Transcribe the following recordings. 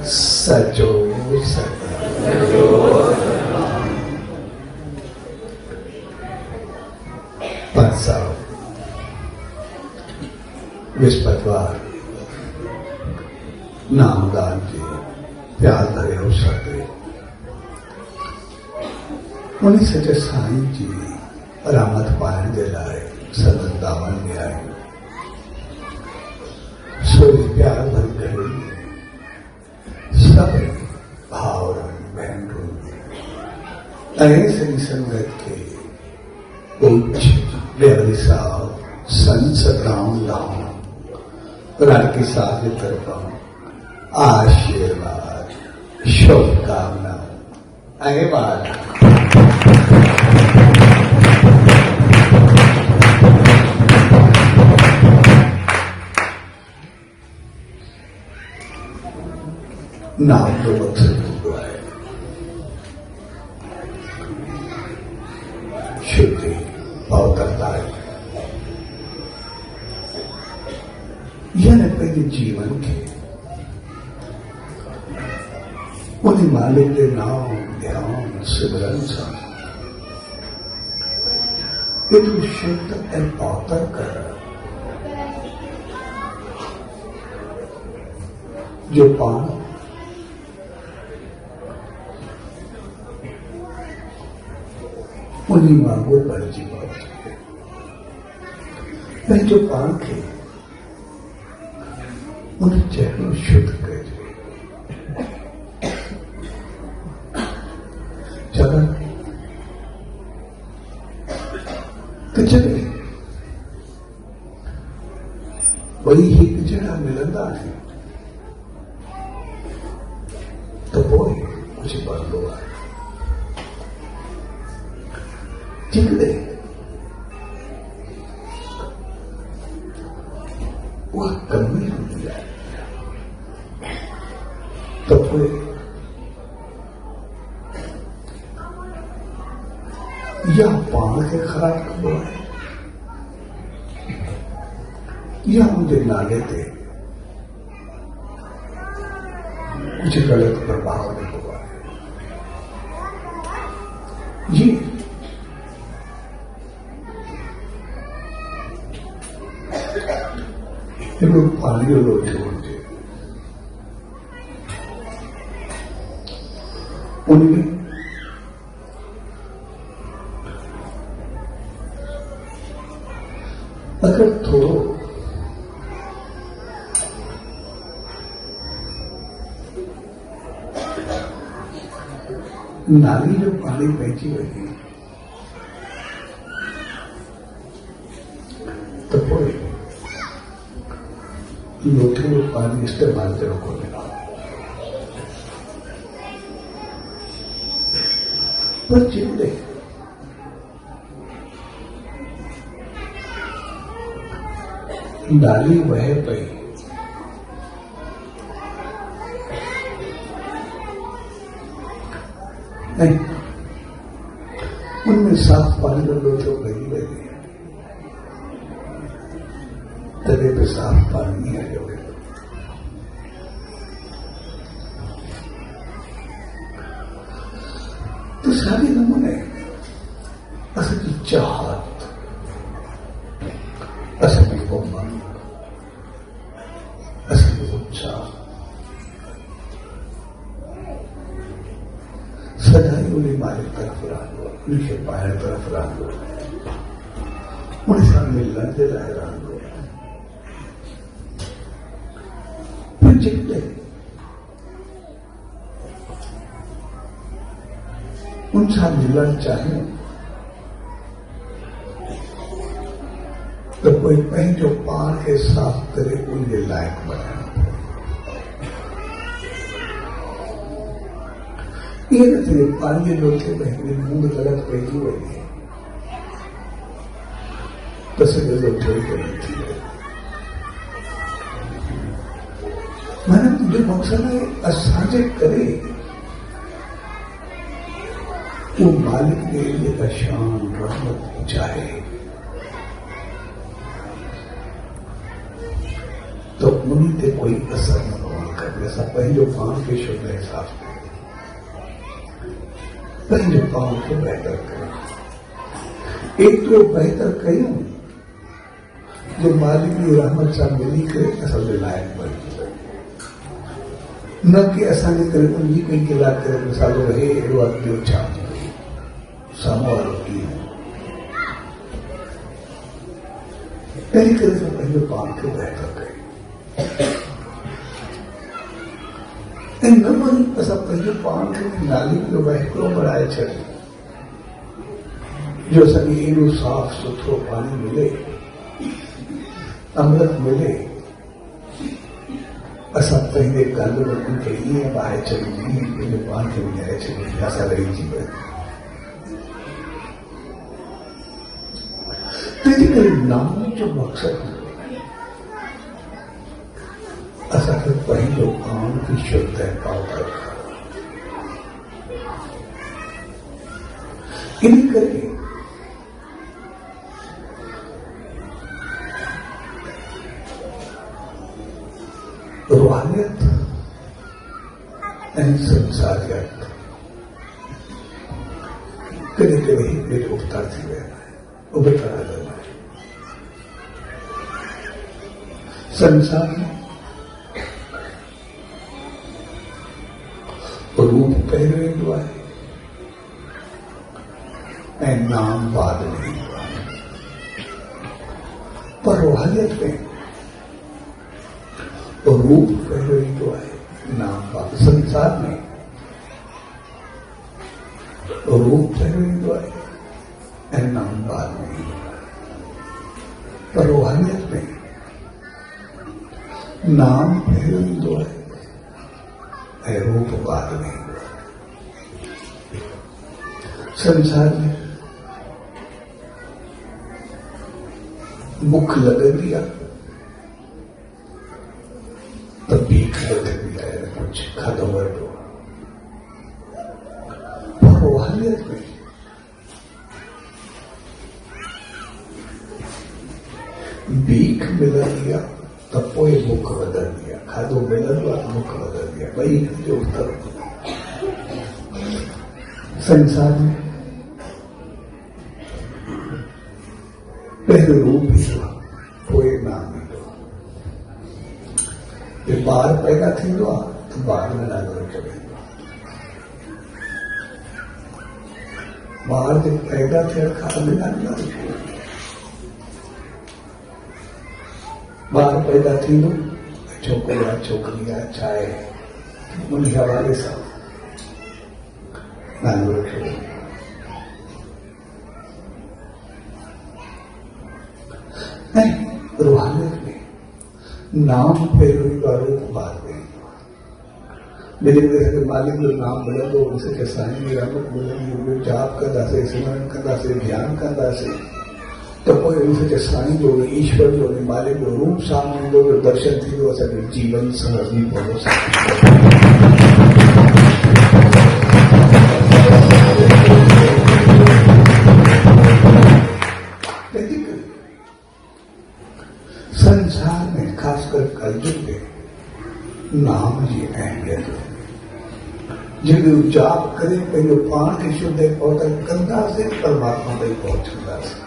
सचो पासा विस्पतवार नामदान के प्यार भरे अवसर ते उन्हें सचे साईं जी रामत पाइण जे लाए सदन दावन में आए। सोई प्यार भर घड़ी सब भाव बहन ऐसे संगत के उच्च डेहरी साहब संसद राम रण के साथ तरफ आशीर्वाद शुभकामना आगे बात नाम तो मकसद हुआ है शुद्धि अवतरता है यह पहले जीवन के उन्हें मालिक के नाम ध्यान सिमरन सा ये तो शुद्ध अवतर कर जो पान उन्हीं मांगो पर जीवन मैं जो पान थे उन्हें चेहरों शुद्ध कर चला तो चले वही ही जड़ा मिलंदा है तो बोए मुझे बात लो जिंदे वह कमी होती है तो फिर या पान के खराब कब है या मुझे नाले थे कुछ गलत प्रभाव नहीं हुआ ये लोग पानी रोते होते उनमें अगर थोड़ो नाली जो पानी बहती हुई तो कोई लोटे में पानी इस्तेमाल करो को मिला पर जिंदे नाली बह पई नहीं उनमें साफ पानी का लोटो बही बही तले पे साफ पानी नहीं आया हुए तो सारे नमूने असली चाहत असली उम्र असली उत्साह सदाई उन्हें मालिक तरफ रांगो उनके पायर तरफ रांगो उन्हें साथ मिलना दिलाए रांगो जितने उनसा मिलन चाहे तो कोई पंहिंजो पान खे साफ़ करे उनके लायक बनाना ये न थे पानी लोटे में मूंग गलत पहली हुई है तो से लोटे करनी थी मैंने तुझे मकसद है असाजे करे वो मालिक ने लिए का शान रहमत चाहे तो उन्हीं पे कोई असर न होगा कर ऐसा पंहिंजो पान खे शुद्ध एहसास करें, पंहिंजो पान खे बेहतर करें। एतिरो बेहतर कयूं जो मालिक जी रहमत सां मिली करे असांजे लाइक़ बणिजी सघे, न कि असांजे करे उनजी कई कलाक करे मिसालो रहे अहिड़ो आहे ॿियो छा साम्हूं वारो कीअं। तंहिं करे असां पंहिंजो पान खे बेहतर कयूं ऐं न वञी असां पंहिंजो पान खे नाली जो वहिकिरो बणाए छॾियूं जो असांखे एॾो साफ़ सुथरो पाणी मिले, अमृत मिले, असां पंहिंजे गंद वटनि खे ईअं ॿाहे छॾियूं, ईअं पंहिंजे पान खे विञाए छॾियूं, असां रहिजी विया। तंहिंजे करे नाम जो मक़सदु असांखे पंहिंजो पान खे शुद्ध ऐं पाक रखणु। इन करे रूहानियत ऐं संसारियत कॾहिं कॾहिं हिक ॿिए जो उबतार थी विया आहिनि, उबतार हलंदा आहिनि। संसार में रूप पहिरियों ईंदो आहे ऐं नाम बाद में ईंदो आहे, पर रूहानियत में रूप पहिरियों ईंदो आहे, नाम बाद। संसार में रूप पहिरियों ईंदो आहे ऐं नाम बाद में ईंदो आहे, पर रूहानियत में नाम पहिरियों ईंदो आहे ऐं रूप बाद में ईंदो आहे। संसार में बुख लॻंदी आहे त भीख लॻंदी आहे, कुझु खाधो वठो, पर रूहानियत में भीख मिलंदी आहे त पोइ बुख वधंदी आहे, खाधो मिलंदो आहे त बुख वधंदी आहे, ॿई जो उत्तर। संसार में पहिरियों रूप ईंदो आहे, पोइ नाम ईंदो आहे। ॿार पैदा थींदो आहे त ॿार में नालो रखियो वेंदो आहे, ॿार जे पैदा थियण खां अॻु नालो रखियो वेंदो आहे। ॿार पैदा थींदो, छोकिरो आहे छोकिरी आहे छा आहे, उन हवाले सां नालो रखियो वेंदो। ऐं रूहानियत में नाम पहिरियों ईंदो आहे, रूप बाद में ईंदो आहे। मेरे असांखे मालिक जो नाम मिलंदो, असांखे साईं जी रहमत मिलंदी, उहो जाप कंदासीं, सिमरन कंदासीं, ध्यानु कंदासीं त पोइ असांखे साईं जो, ईश्वर जो, मालिक जो रूप साम्हूं ईंदो, जो दर्शन थींदो, असांखे जीवन समझी पवंदो। संसार में ख़ासकर कलयुग में नाम जी अहमियत जेको जाप करे पंहिंजो पाण खे शुद्ध पहुचाए कंदासीं, परमात्मा ताईं पहुचंदासीं।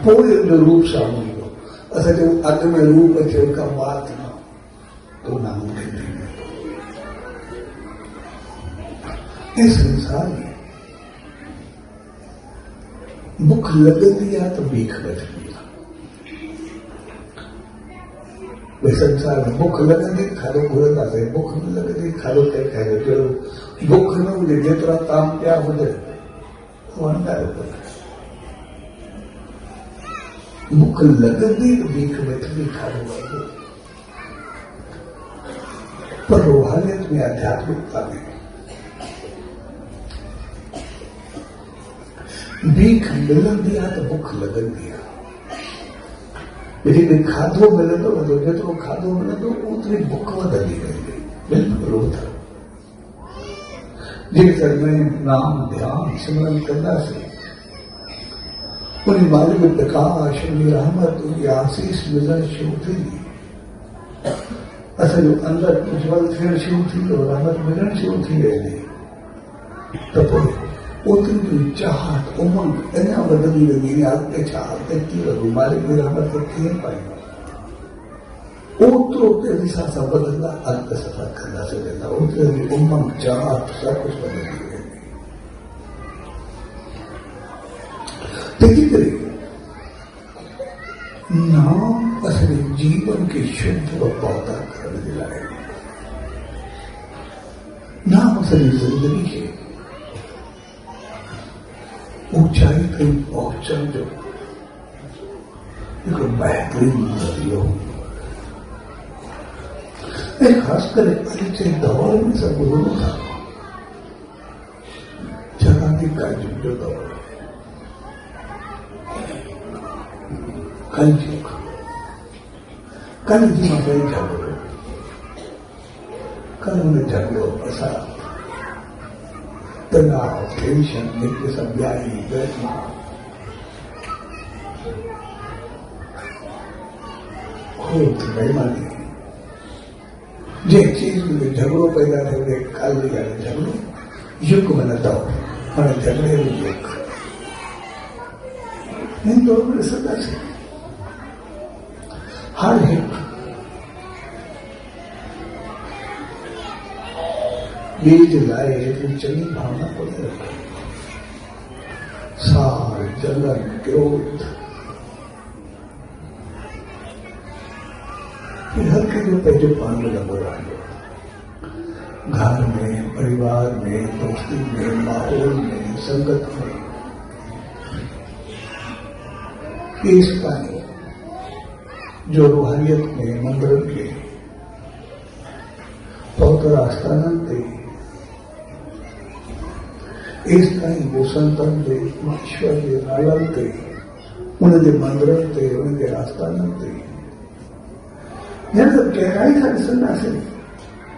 पोइ उनजो रूप साम्हूं ईंदो, असांजो अॻु में रूप अचे उनखां बाद तो नाम खे थींदो। ऐं संसार में बुख लॻंदी आहे त भीख वठंदी आहे। संसार में बुख लॻंदी खाधो घुरंदासीं, बुख न लॻंदी खाधो कंहिं खाइजो, जहिड़ो बुख न हुजे जेतिरा ताम पिया हुजे वणंदायो पर बुख लॻंदी त भीख वठंदी खाधो वठंदो। पर रूहानियत में, आध्यात्मिकता में भीख मिलंदी आहे त बुख लॻंदी आहे। लेकिन खाधो मिलंदो वेंदो, जेतिरो खाधो मिलंदो ओतिरी बुख वधंदी वेंदी। बिल्कुलु उहो जेकर में नाम ध्यान सिमरन कंदासीं, उन मालिक जो प्रकाश, उनजी रहमत, उनजी आसीस मिलण शुरू थींदी। असर अंदर उज्जवल थियण शुरू थी तो रहमत मिलण शुरू थी वेंदी त पोइ ओतिरी चाहत उमंग अञा वधंदी वेंदी अॻिते छा अॻिते कीअं वधूं मालिक जी रहमत खे कीअं पाईंदो ओतिरो तेज़ी सां वधंदा अॻिते सफ़र कंदासीं वेंदा ओतिरी उमंग चाहत सभु कुझु वधंदी वेंदी तंहिंजे करे नाम असली जीवन के शुद्ध व पौधा करण जे लाइ नाम असली जिंदगी खे ऊंचाई ताईं पहुचण जो हिकिड़ो बहितरीन ज़रियो ऐं ख़ासि करे अॼु जे दौर में सभु ॿुधूं था जॻह कलयुग जो दौर कलयुग कल जी मां पहिरीं झगड़ो कल हुन झगड़ो असां तनाव टेंशन एक किस्म ब्याही बैठना खोट बेईमानी जे चीज में झगड़ो पैदा थे कल झगड़ो युग में दौर हाणे झगड़े जो युग हिन दौर में ॾिसंदासीं हर हिकु ॿिए जे लाइ एतिरी चङी भावना कोन्हे रखे सार जलन क्रोध हर कंहिंजो पंहिंजो पाण लॻंदो रहंदो घर में परिवार में दोस्ती में माहौल में संगत में पेश ताईं जो रूहानियत में मंदिरनि के पवित्र आस्थाननि ते इस ताईं जो संतनि ते ईश्वर जे नालनि ते उनजे मंदिरनि ते उनजे आस्थाननि ते जब गहराई सां ॾिसंदासीं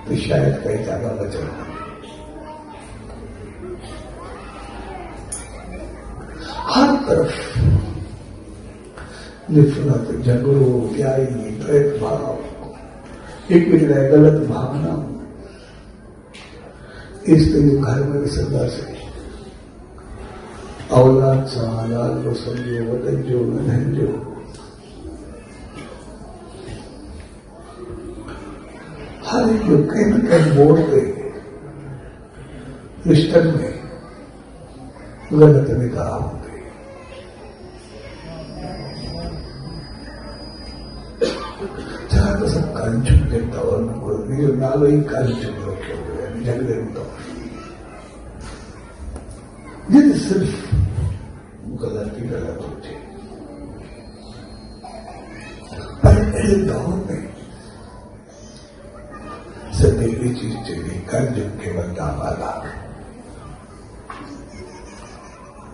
तो शायद कई जगह बचण हर तरफ नफरत झगड़ो ब्याई भेदभाव एक ॿिए लाइ ग़लत भावना इस तरह घर में ॾिसंदासीं औलाद सां लाल समझो वॾनि जो नंढनि जो हर एक जो कहीं न कहीं मोड़ पे रिश्तन में गलत निगाह होते जहां तो सब कांचुक के दौर में कोई जो नालो ही कांचुक रखे हुए हैं झगड़े में दौर जिन सिर्फ गलती गलत होती पर अहिड़े दौर में सिर्फ हिकिड़ी चीज चाहिए कर्जुग के वॾा वाला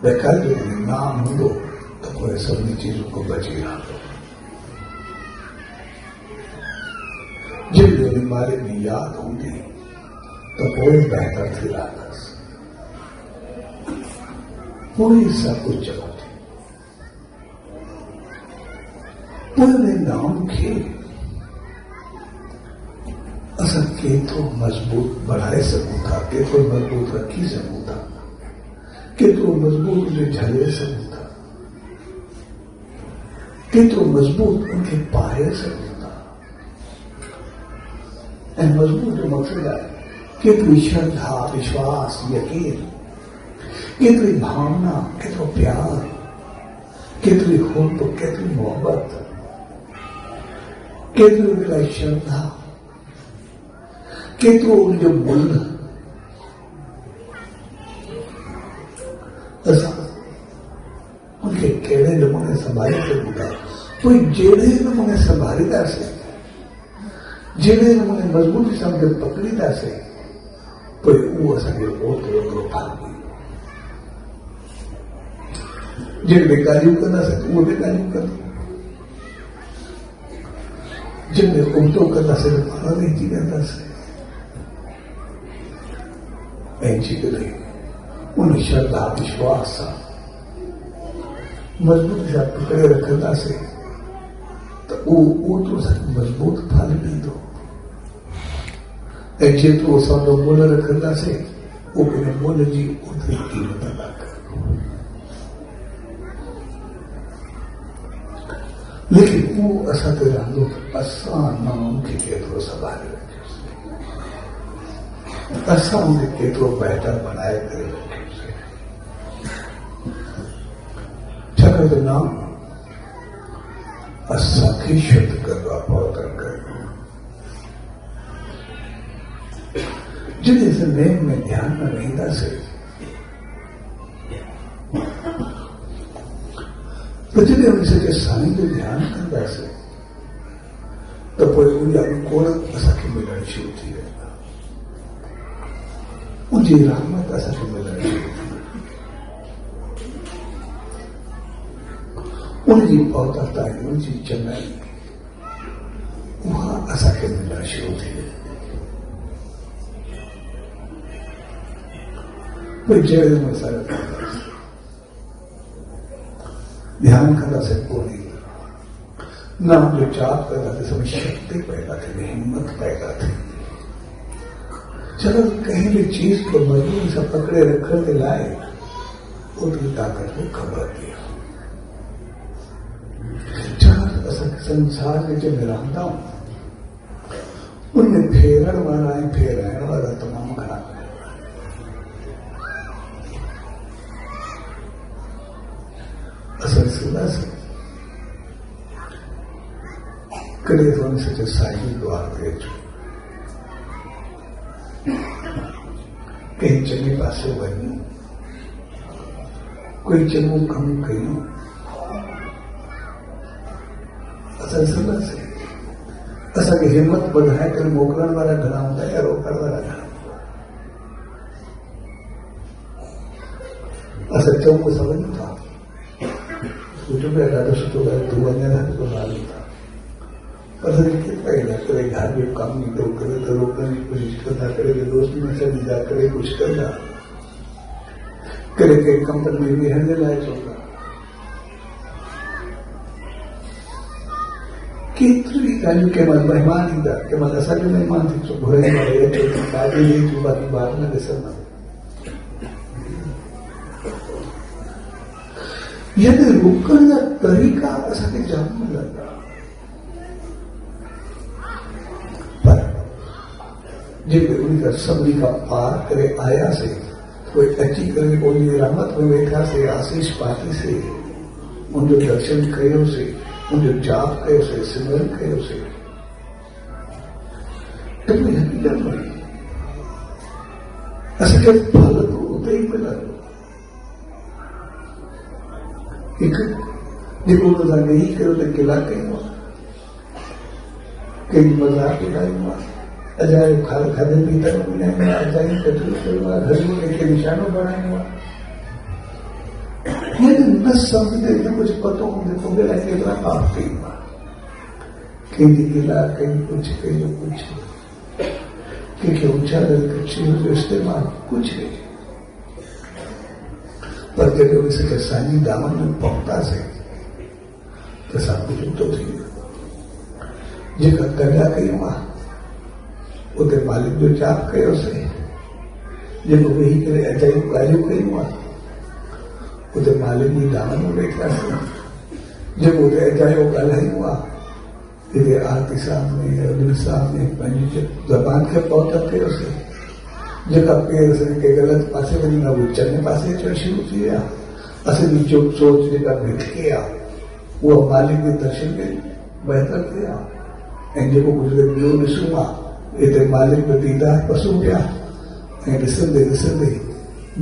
कर्जुग में नाम हूंदो त पोइ सभिनी चीजों को बची रहंदो जिन जो बारे में याद हूंदी त पोइ बहितर थी रहंदसि पोइ सभु कुझु चवंदी पोइ नाम खे असां केतिरो मज़बूत बढ़ाए सघूं था केतिरो मज़बूत रखी सघूं था केतिरो मज़बूत उनखे झले सघूं था केतिरो मज़बूत उनखे पाए सघूं था ऐं मज़बूत जो मक़सदु आहे केतिरी श्रद्धा विश्वास यकीन केतिरी भावना केतिरो प्यार केतिरी हुब केतिरी मोहबत केतिरी उन लाइ श्रद्धा केतिरो उनजो मुल्ह असां उनखे कहिड़े नमूने संभाले सघूं था पोइ जहिड़े नमूने संभालींदासीं जहिड़े नमूने मज़बूती सां उनखे पकड़ींदासीं पोइ उहो असांखे ओतिरो ओतिरो फल ॾींदो जिन में ॻाल्हियूं कंदासीं उहो बि ॻाल्हियूं कंदो जिन में उल्टो कंदासीं त पाण में थी वेंदासीं ऐं जेकॾहिं उन श्रद्धा विश्वास सां मज़बूती सां पकड़े रखंदासीं त उहो ओतिरो मज़बूत फल ॾींदो ऐं जेतिरो असांजो मुल रखंदासीं उन मुल जी ओतिरी क़ीमत अदा कयो। लेकिन उहो असां ते रहंदो त असां नाम खे केतिरो संभाले रखियोसीं, असां उनखे केतिरो बहितर बनाए करे रखियोसीं। छाकाणि त नाम असांखे शुद्ध कंदो आहे, पवित्र कंदो आहे। जॾहिं असां नेम में ध्यान में वेंदासीं त जॾहिं उन सॼे साईं जो ध्यानु कंदासीं त पोइ उनजा गुण असांखे मिलणु शुरू थी वेंदा, उनजी रहमत असांखे मिलणु शुरू थी वेंदी, उनजी पवित्रता उनजी चङाई उहा असांखे मिलणु शुरू थी वेंदी। कोई जहिड़े नमूने सां कंदासीं, ध्यान कंदासीं, पूरी नाम जो जाप कंदासीं, सभी शक्ति पैदा थी, हिम्मत पैदा थी। चलो कहीं भी चीज को मजबूरी से पकड़े रखने के लाए उनकी ताकत को खबर दिया। संसार में जो मैं रहता हूं उनमें फेरण वाला है, फेराने वाला तमाम घना असल सुना से करे तो उनसे जो साई द्वार भेजो, कहीं चंगे पासे वही कोई चंगो कम कयूं, असल सुना से असांखे हिम्मत वधाए करे मोकिलण वारा घणा हूंदा या रोकण वारा घणा हूंदा। असां चऊं समझूं था, सोचो पिया ॾाढो सुठो ॻाल्हि तूं वञण तो मालूम था, पर पैदा करे घर जो कमु ईंदो करे त रोकण जी कोशिशि कंदा, करे दोस्त में छॾींदा, करे कुझु कंदा, करे कंहिं कंपनी में वेहण जे लाइ चवंदा। केतिरी ॻाल्हियूं कंहिं महिल महिमान ईंदा, कंहिं महिल असांखे महिमान थी चो घुराई वारे अचो ॾाढी ॾेई तूं बाक़ी बात न ॾिसंदा। यानी रोकण जा तरीक़ा असांखे जाम मिलंदा, पर जेके उनखां सभिनी खां पार करे आयासीं, कोई अची करे उनजी रहमत में वेठासीं, आशीष पातीसीं, उनजो दर्शन कयोसीं, उनजो जाप कयोसीं, सिमरन कयोसीं, त कोई हक़ीक़त में असांखे फल तो उते ई मिलंदो। हिकु जेको उन सां ॾेई कयो त गिला कयूं आहे, कंहिंजी मज़ाक उॾायूं आहे, अजायो खाधे पीते में मिलायूं आहे, अजाई कचरो कयो आहे, घर में कंहिंखे निशानो बणायूं आहे, न सम्झंदे न कुझु पतो हूंदे तो लाइ केतिरा पाप कयूं आहे, कंहिंजी गिला कई कुझु कयो कुझु, कंहिंखे उछाड़ल शयूं जो इस्तेमालु कुझु कयो। पर जॾहिं उन सॼे साईं दामन में पहुतासीं त सभु कुझु उतो थी वियो। जेका कन्या कयूं आहे उते मालिक जो जाप कयोसीं, जेको वेही करे अजायूं ॻाल्हियूं कयूं आहे उते मालिक जी दामन में वेठासीं, जेको उते अजायूं ॻाल्हायूं आहे हिते आरती साहिब में दिलि साहिब में पंहिंजी ज़बान खे पहुता कयोसीं, जेका पेर के गलत पासे वञी न उहे चङे पासे अचणु शुरू थी विया। असांजी जो सोच जेका भिटके आहे उहा मालिक जे दर्शन में बहितर थिया, ऐं जेको कुझु ॿियो ॾिसूं आहे हिते मालिक जो दीदार पसूं पिया, ऐं ॾिसंदे ॾिसंदे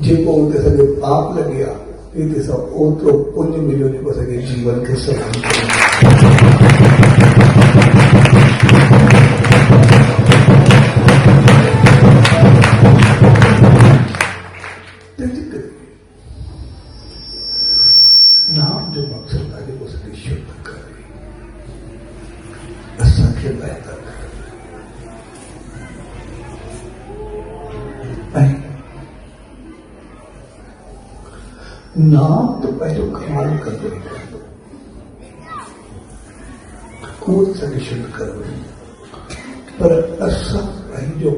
जेको उते असांजो पाप लॻे आहे हिते सां ओतिरो पुण्य मिलियो जेको असांजे जीवन खे सभु नाम जो मकसद आहे जेको असांखे शुद्ध करे, असांखे बहितर करे, ऐं नाम तो पंहिंजो कमाल कंदो ई कंदो, उहो असांखे शुद्ध कंदो, पर असां पंहिंजो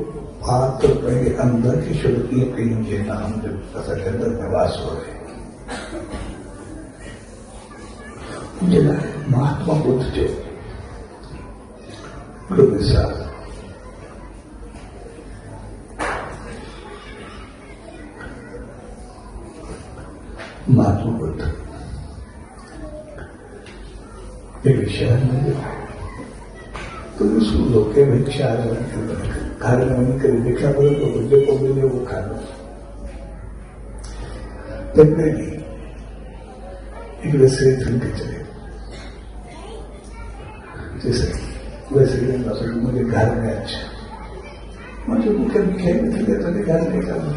आप तो पहले अंदर की शुद्धि के मुझे नाम जो असल अंदर निवास हो रहे मुझे महात्मा बुद्ध जो प्रोफेसर महात्मा बुद्ध एक शहर में जो तो उसको लोके भिक्षा घर में कर भिक्षा बोले तो बुद्धे को मिले वो खाना तब एक वैसे फिर के चले जैसे वैसे मुझे घर में अच्छा मुझे भूखे भिक्षा तो घर नहीं करना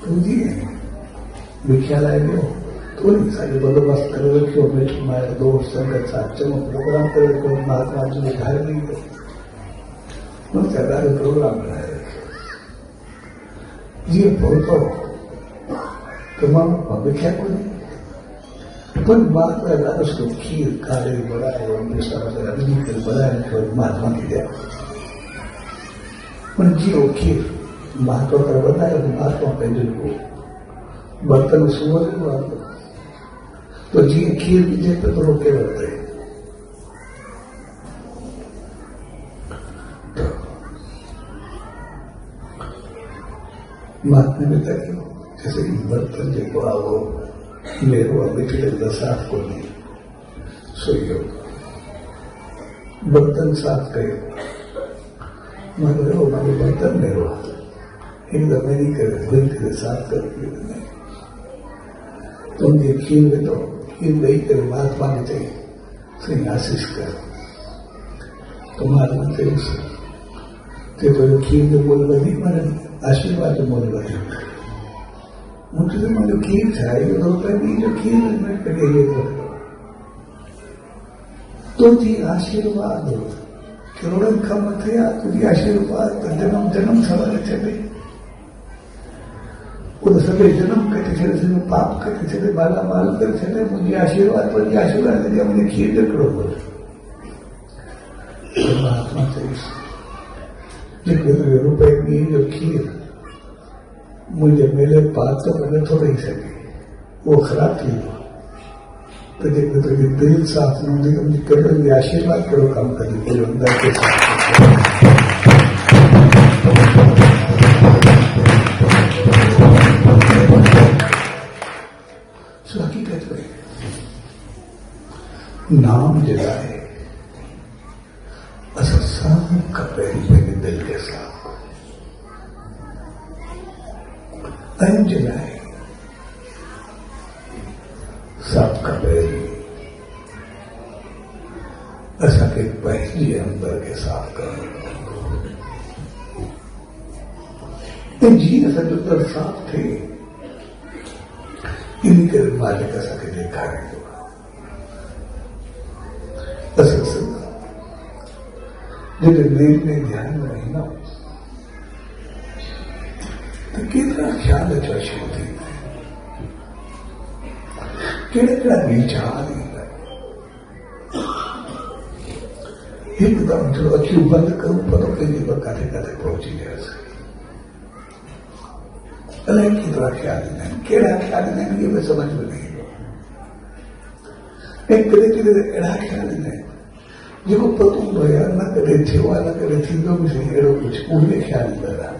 तुम जी भिक्षा लाए हो तो नहीं सारे बंदोबस्त कर रखे मैं तुम्हारे दोस्त संगत साथ चलो प्रोग्राम कर रखे महात्मा जी ने घर नहीं कर उनका कार्य प्रोग्राम बनाए रखे जी बोलता तुम्हारा भिक्षा को नहीं पण बात में उसको खीर काले बनाए और सारा अग्नि कर बनाए और महात्मा की दिया पर जी वो खीर महात्मा कर बनाए महात्मा पेंजन को बर्तन सुवर तो जी खीर बीजे पे तो रोके रहते तो महात्मा ने कहा जैसे बर्तन जो आओ मेरो बिखरे दसात को नहीं सोइयो बर्तन साफ करे मारे बर्तन मेरो एकदम नहीं करे बिल्कुल साफ कर तुम ये खीर में तो खीर नहीं करे महात्मा ने चाहिए सही आशीष कर तो महात्मा चाहिए तो खीर में बोल बनी मैंने आशीर्वाद बोल बनी मुझे तो मुझे खीर चाहिए तो होता नहीं जो खीर में करेंगे तो जी आशीर्वाद हो करोड़न खम थे तुझी आशीर्वाद जन्म जन्म सवाल चले वो सभी जन्म करते चले सभी पाप करते चले माला माल करते चले मुझे आशीर्वाद पर ये आशीर्वाद दिया मुझे खीर दे करो बोले महात्मा चाहिए रुपए की जो खीर मुझे मेरे पास तो मैंने थोड़ा ही सके वो खराब थी तो देखो तो ये दिल साफ नहीं होने मुझे करो ये आशीर्वाद करो काम करने के लिए अंदर के साथ हकीकत में नाम जलाए असा सब कपड़े दिल के साथ अन जलाए सब कपड़े असा के पहली अंदर के साथ कर जी असा जो तर साफ थे इन्हीं के मालिक ऐसा के देखा है जब निर्णय ध्यान में नहीं ना तो कितना ख्याल अच्छा होती केड़ा विचार एकदम जो अखी बंद करूं पता कहीं पर काथे काथे पहुंची गया अलग की तरह ख्याल नहीं केड़ा ख्याल नहीं ये मैं समझ में नहीं एक कदे कदे एड़ा ख्याल नहीं जो पतू भया न करे थेवा न करे थींदो भी सही एड़ो कुछ उन्हें ख्याल लगा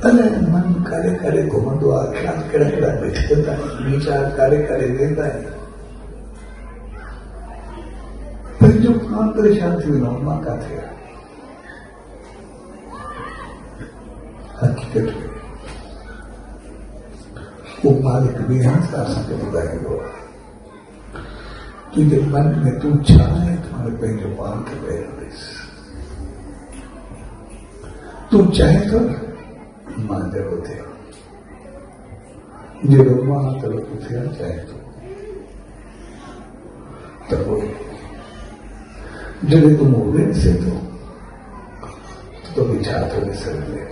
अलग मन करे करे घुमंदो आ ख्याल केड़ा केड़ा बैठता है विचार करे करे वेंदा है फिर जो काम परेशान थी ना मां का थे हकीकत में वो मालिक भी हंसता सके बुलाएंगे तुझे मन में तू चाहे तुम्हारे पेंजो पान के पैर तू चाहे तो मान दे होते जो लोग वहां करो कुछ चाहे तो वो जब तुम उड़े से तो विचार थोड़े सर ले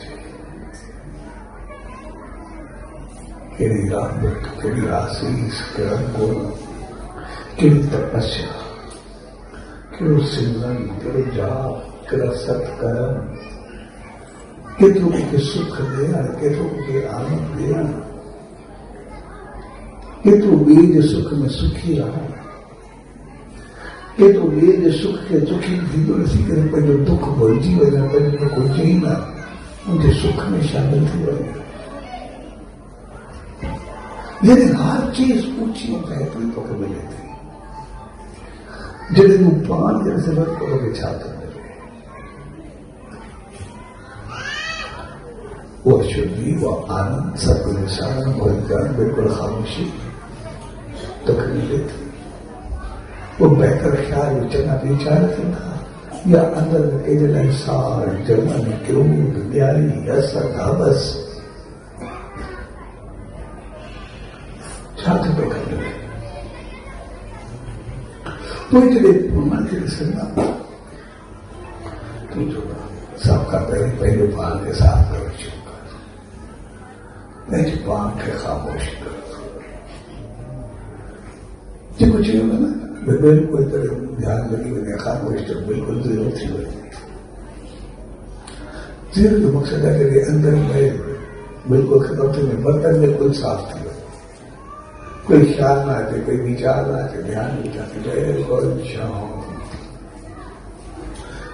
केड़ी राहत केड़ी आशीष केड़ा गुण केड़ी तपस्या कहिड़ो सिमरन, कहिड़ो जाप, कहिड़ा सत्कर्म, केतिरो मूंखे सुख ॾियण, केतिरो मूंखे आनंद ॾियण, केतिरो ॿिए जे सुख में सुखी रहण, केतिरो ॿिए जे सुख खे दुखी थींदो ॾिसी करे पंहिंजो दुख भुलिजी वञे, पंहिंजो दुख हुजे ई न, मुंहिंजे सुख में शामिल थी वञे। जॾहिं हर चीज ऊची ऐं बहितरी तोखे मिले थी, जॾहिं तूं पाण खे ॾिसे थो तोखे छा थो मिले, उहा शुद्धि, उहा आनंद, सतगुरु विसारण, भोजन, बिल्कुलु ख़ामोशी तोखे मिले थी। वो बहतर ख्याल चङा वीचार थींदा, या अंदर में कंहिंजे लाइ साड़, जलन, क्रोध, ॿियारी, असर, हवस, छा थो तोखे मिले? पोइ जॾहिं मन खे ॾिसंदा, तूं जो सभ खां पहिरीं पंहिंजो पाण खे साफ़ करणु शुरू कर, पंहिंजे पाण खे ख़ामोश कर। जेको चयो न बिल्कुलु तरह ध्यान लॻी वञे, ख़ामोश तो बिल्कुलु ज़ीरो थी वञे। ज़ीरो जो मक़सदु आहे कि अंदर में बिल्कुलु ख़तम थी वञे, बर्तन बिल्कुलु साफ़ थी वञे, कोई ख्याल ना अचे, कोई वीचार ना अचे, ध्यान न अचे, बिल्कुलु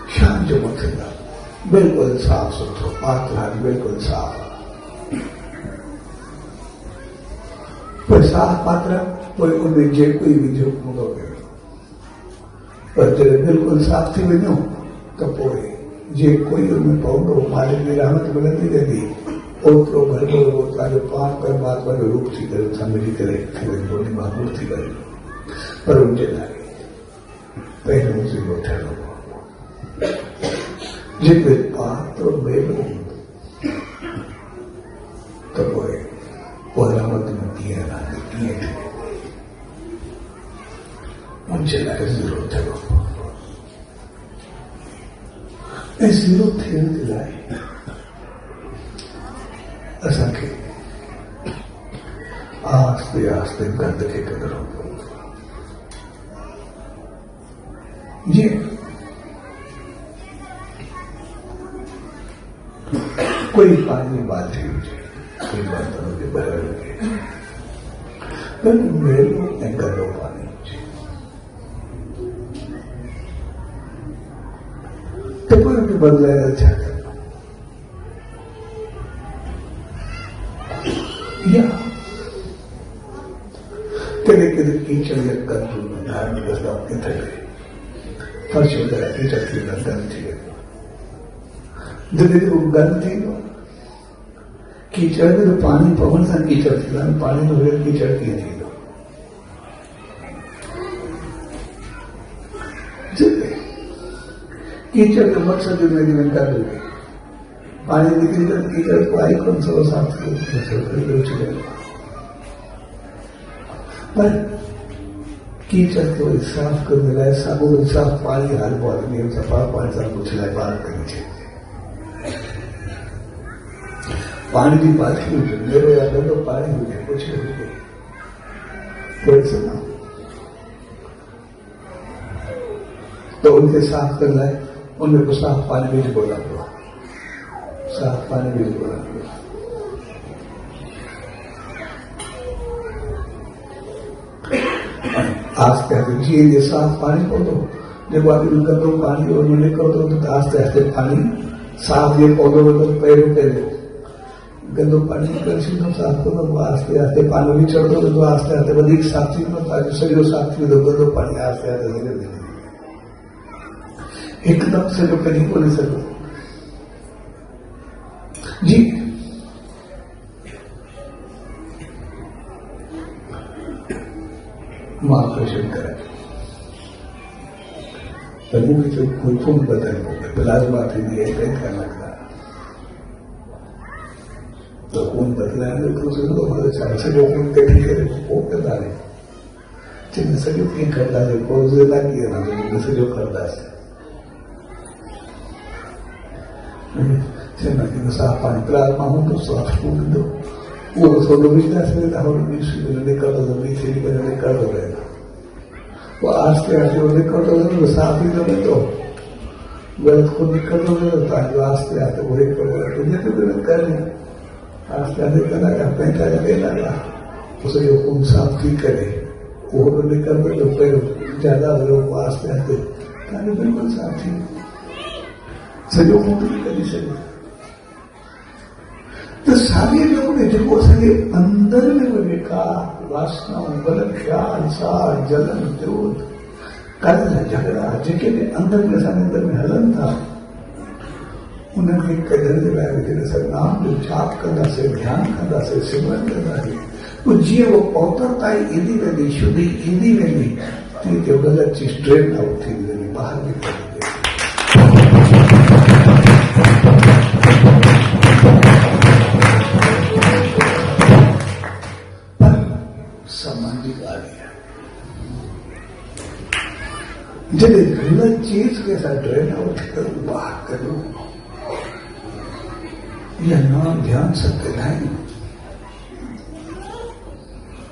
शांति जो मक़सदु आहे, बिल्कुलु साफ़ सुथरो, पात्र बिल्कुलु साफ़। पोइ साफ़ पात्र, पोइ उनमें जे कोई विझो हूंदो पियो, पर जॾहिं बिल्कुलु साफ़ थी वञो त पोइ जे कोई उनमें पवंदो, मालिक जी रहमत मिलंदी रहंदी, ओतिरो भरियो तव्हांजो पाण परमात्मा जो रूप थी करे सम्झी करे थी वञो, माहूर थी वञो। पर उनजे लाइ पहिरियों ज़ीरो थियणो पवंदो, जेके पात्र मेलो हूंदो त पोइ उहा रहमत में कीअं रहंदी, कीअं थी उनजे लाइ ज़ीरो थियणो पवंदो। ऐं ज़ीरो थियण जे लाइ असांखे आस्ते आस्ते गंद खे कढणो पवंदो। जीअं कोई पाणी जी बाल्टी हुजे, कोई बर्तन हुजे, बरड़ हुजे, पर मेरो ऐं गंदो पाणी हुजे, त पोइ उनखे बदिलाइण छा करणो? या कॾहिं कॾहिं कीचड़ या गंद धार्मिक बदलाव किथे फर्श वग़ैरह कीचड़ थी वेंदा, गंद थी वेंदो, जॾहिं उहो गंद थींदो, कीचड़ में तो पानी पवन सां कीचड़ थींदा, पानी तो बग़ैर कीचड़ कीअं थींदो? कीचड़ जो मक़सदु हुनजी में गंद हुजे, पानी निकिरी करे कीचड़ को आई कोन सो साफ़ थी वेंदो, पर कीचड़ को साफ़ करण लाइ साॻियो साफ़ पाणी हलंदो आहे, सफ़ा पाणी सां कुझु लाइ ॿाहिरि कढी छॾिजे। पानी की बाल्टी हुजे, मेरो या गंदो पानी हुजे, कुछ हुजे, कोई सुना तो उनके साफ कर लाए, उनमें को साफ पानी भी बोला हुआ, साफ पानी भी बोला हुआ। आस्ते आस्ते जी ये साफ पानी को दो, जब आप गंदो पानी और निकल दो तो आस्ते आस्ते पानी साफ ये पौधों में पैरों पे गंदो पानी निकल सीधो साफ करो, आस्ते आस्ते पानी भी चढ़ दो तो आस्ते आस्ते वधीक साफ थी वेंदो, सॼो साफ थी वेंदो, गंदो पानी आस्ते आस्ते धीरे धीरे हिकदम से जो कहीं कोन सघो। जी मां ऑपरेशन कराए त मूंखे चयो खून बदलणो पए, प्लाज़्मा थींदी आहे, कंहिं लॻंदा त खून बदलाइण जो प्रोसेस छा, सॼो खून कढी करे पोइ कंदासीं, चवंदा सॼो कीअं कंदासीं, पोइ ज़िंदा कीअं रहंदो, सॼो कंदासीं, चवंदा की साफ़ पाणी प्लाज़्मा हूंदो, साफ़ खून हूंदो, उहो थोरो विझंदासीं त निकिरंदो, ॿी थी करे निकिरंदो रहंदो, वो आस्ते आस्ते वो निकलते तो साफ ही तो गलत को निकलते तो आस्ते आस्ते वो निकल कर आस्ते आस्ते करा पैंता लगा उसे जो खून साफ की करे वो निकलते तो फिर ज्यादा लोग आस्ते आस्ते बिल्कुल साफ थी सॼो खून नहीं करी सके तो सारे लोग ने जो असांजे अंदर में वो विकार वासनाऊं गलत ख्याल सार जलन क्रोध कल झगड़ा जेके भी अंदर में असांजे अंदर में हलन था उनखे कढण जे लाइ जॾहिं असां नाम जो जाप कंदासीं ध्यानु कंदासीं सिमरन कंदासीं पोइ जीअं वो पौतरता ईंदी वेंदी शुद्धि ईंदी वेंदी तीअं तीअं गलत चीज ड्रेन आउट थींदी वेंदी ॿाहिरि निकिरंदी जॾहिं गलत चीज खे असां ड्रेन आउट करूं ॿाहिरि करूं या नाम ध्यान सां ॻाल्हायूं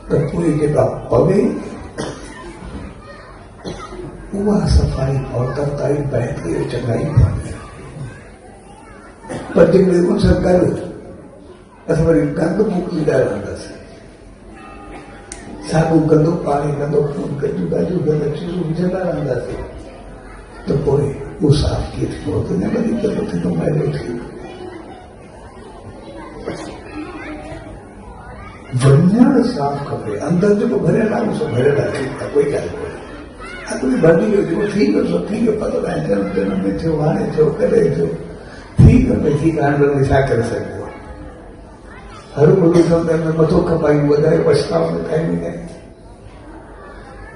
त पोइ जेका पवे उहा सफ़ाई पौतरताई बहितरी चङाई पवंदी पर जेकॾहिं उन सां गॾु असां वरी गंद मोकिलींदा रहंदासीं साॻियो गंदो पाणी गंदो खून गंदियूं ॻाल्हियूं गलत चीज़ूं विझंदा रहंदासीं त पोइ उहो साफ़ कीअं थींदो त न वरी गंदो थींदो मैलो थींदो वञणु साफ़ खपे अंदरि जेको भरियल आहे उहो भरियल आहे ठीकु आहे कोई ॻाल्हि कोन्हे अॻिली भॼी वियो जेको थी वियो सो थी वियो पतो न आहे जनम में थियो हाणे थियो कॾहिं थियो थी वियो भई ठीकु आहे हाणे छा करे सघिबो आहे हर कोई समय में मथो खपायूं वधारे पछतावा में ठाहींदी आहिनि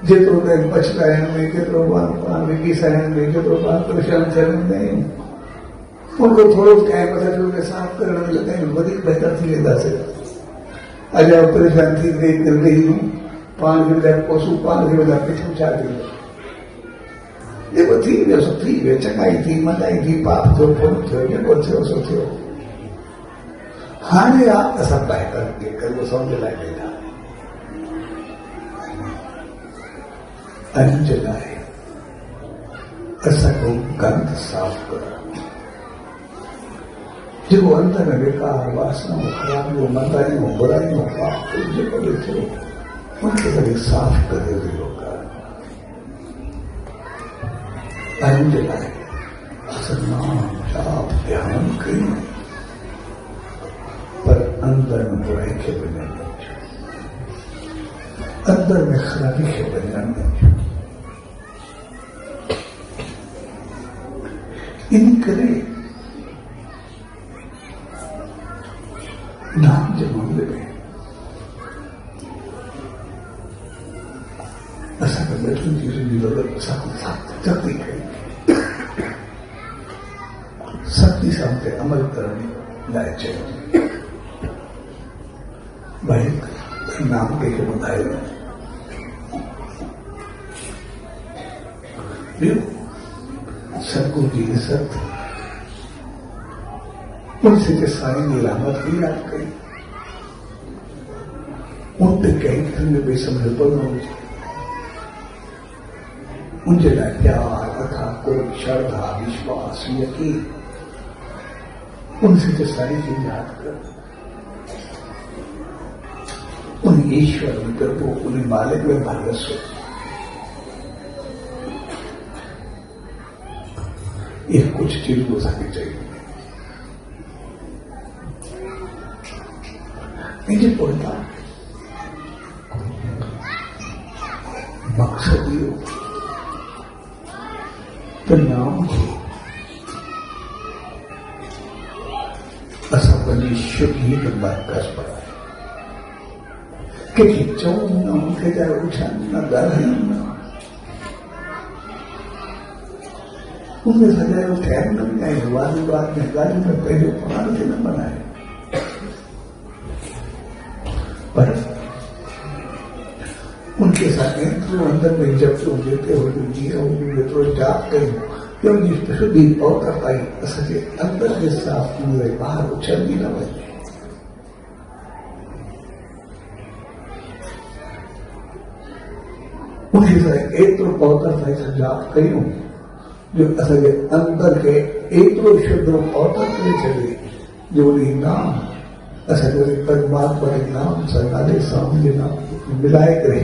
जेतिरो टाइम पछताइण में जेतिरो पाण विकिसाइण में जेतिरो पाण परेशान थियण में आहियूं उनखां थोरो टाइम असां साफ़ करण में लॻायूं वधीक बहितर थी वेंदासीं अॼु परेशान थी वेही पाण खे वधारे पोसूं पाण खे वधारे पिछो छा थींदो जेको थी वियो सो थी वियो चङाई थी मनाई थी पाप थियो पुण्य थियो जेको थियो सो थियो हाणे आहे असां बहितर खे करियो सम्झ लाइ वेठा अंज लाइ असांजो गंद साफ़ करणु जेको अंदर में विकार वासनाऊं ख़राबियूं मदायूं बुरायूं पाप जेको बि थियो उनखे वरी साफ़ करे वियो अंज लाइ असां नाम जाप ध्यानु कयूं पर अंदर में बुराई खे वञणु न ॾियूं अंदर में ख़राबी खे वञणु न ॾियूं इन करे नाम जे मामले में असांखे ॿियनि चीज़ुनि जी ज़रूरत असांखे सख़्ती कई सख़्ती सां ते अमल करण लाइ चयो भाई नाम कंहिंखे ॿुधायो ॿियो सतगुरु जी इज़त उनसे के साईं जी रहमत की याद कई उन ते कंहिं क़िस्म में बेसमझो न हुजे उनजे लाइ प्यार अथा कोई श्रद्धा विश्वास यकीन उनसे के साईं जी याद कर उन ईश्वर में प्रभु उन मालिक में भागस हो ये कुछ चीज हो सके चाहिए मुझे पढ़ता मकसद ये तो नाम असां पंहिंजी शुद्धि के मरकज़ पढ़ाए कंहिंखे चऊं न उनखे चाहे उछान न ॻाल्हायूं न उनमें सॼायो टाइम न मिलाए वाद विवाद में ॻाल्हियुनि में पंहिंजो पाण खे न बनाए पर उनके साथ एतिरो अंदर में जेतिरो जेके हुजूं जीअं हुजूं जेतिरो जाप कयूं ॿियो शुद्धि पौतर पाई असांजे अंदर जे साफ़ थी वई ॿाहिरि उछलंदी न वञे उन एतिरो पवित्र साईं सां जाप कयूं जो असांजे अंदर खे एतिरो शुद्ध पवित्र करे छॾे जो उन नाम असांखे परमात्मा जे नाम सां नाले सां उनजे नाम मिलाए करे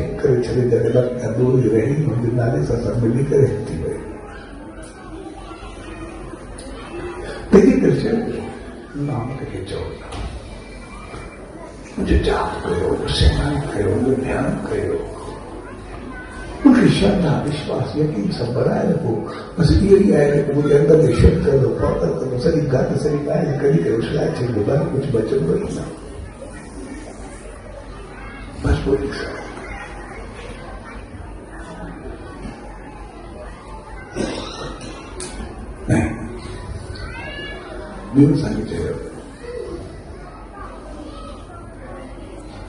छॾे जॾहिं दूर रही उनजे नाले सां सभु मिली करे थी वई। तंहिंजे करे नाम खे चओ मुझे जाप कयो, सिमरन कयो, ध्यान कयो, उनकी श्रद्धा विश्वास यकीन सब बढ़ाए रखो। बस ये ही आहे कि मुझे अंदर में शुद्ध करो, पवित्र करो, सही गत सही ॻाल्हि कॾहिं कयो सिलाए थींदो बाक़ी कुझु बचंदो ई न। बस वो लिख नहीं ॿियो असांखे चयो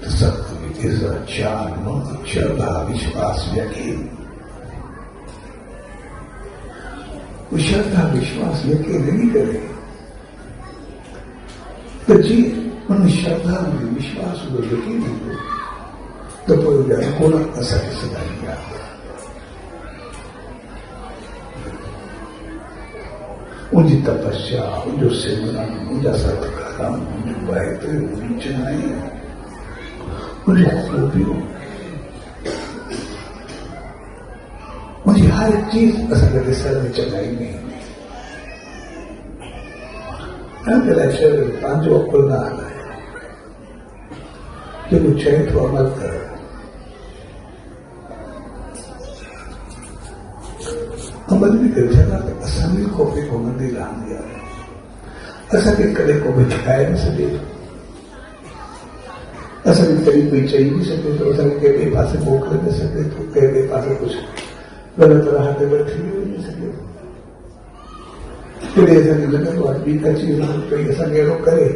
त सत्य इज़त शान श्रद्धा विश्वास यकीन। वो श्रद्धा विश्वास यकीन नहीं करे तो जी उन श्रद्धा में विश्वास को यकीन हो तो कोई कोन असांखे सदाई यादि उनकी तपस्या, उनजो सिमरन, उनजा सत्कर्म, उनजो वाहिगुरु, उनजी चिनाई, उनजो खूबियूं, उनजी हर चीज असांखे ॾिसण में चङाई में ईंदी। हिन लाइ शरीर पंहिंजो अकुल न हलाए, जेको चए थो अमल कर। अमल बि करे छॾा त असांजी खोपी घुमंदी रहंदी आहे। असांखे कॾहिं को बि ठहाए न सघे थो, असांखे कॾहिं कोई चई बि सघे थो, असांखे कंहिं ॿिए पासे मोकिले न सघे थो, कंहिं ॿिए पासे कुझु ग़लति राह ते वठी वञी सघे थो। कॾहिं असांखे लॻंदो आहे ॿी का चीज कोई असांखे अहिड़ो करे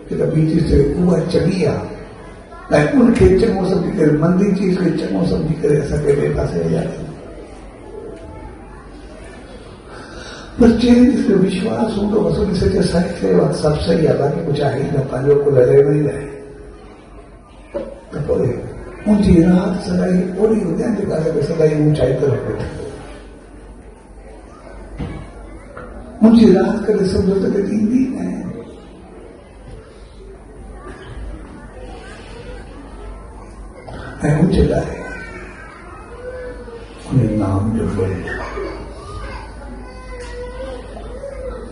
कि त ॿी चीज उहा चङी आहे ऐं उनखे चङो सम्झी करे मंदी चीज खे चङो सम्झी करे असां कंहिं ॿिए पासे हलियासीं। पर चेहरे जिसमें विश्वास हो तो वसूली से सही सब सही है बाकी कुछ है ही न पंहिंजो को लड़े नहीं रहे तो पोइ उनजी राहत सदाई ओड़ी हुजे जेका असांखे सदाई ऊंचाई तरफ़ वेठे उनजी राहत कॾहिं सम्झो त कॾहिं ईंदी न ऐं उनजे लाइ उन नाम जो बल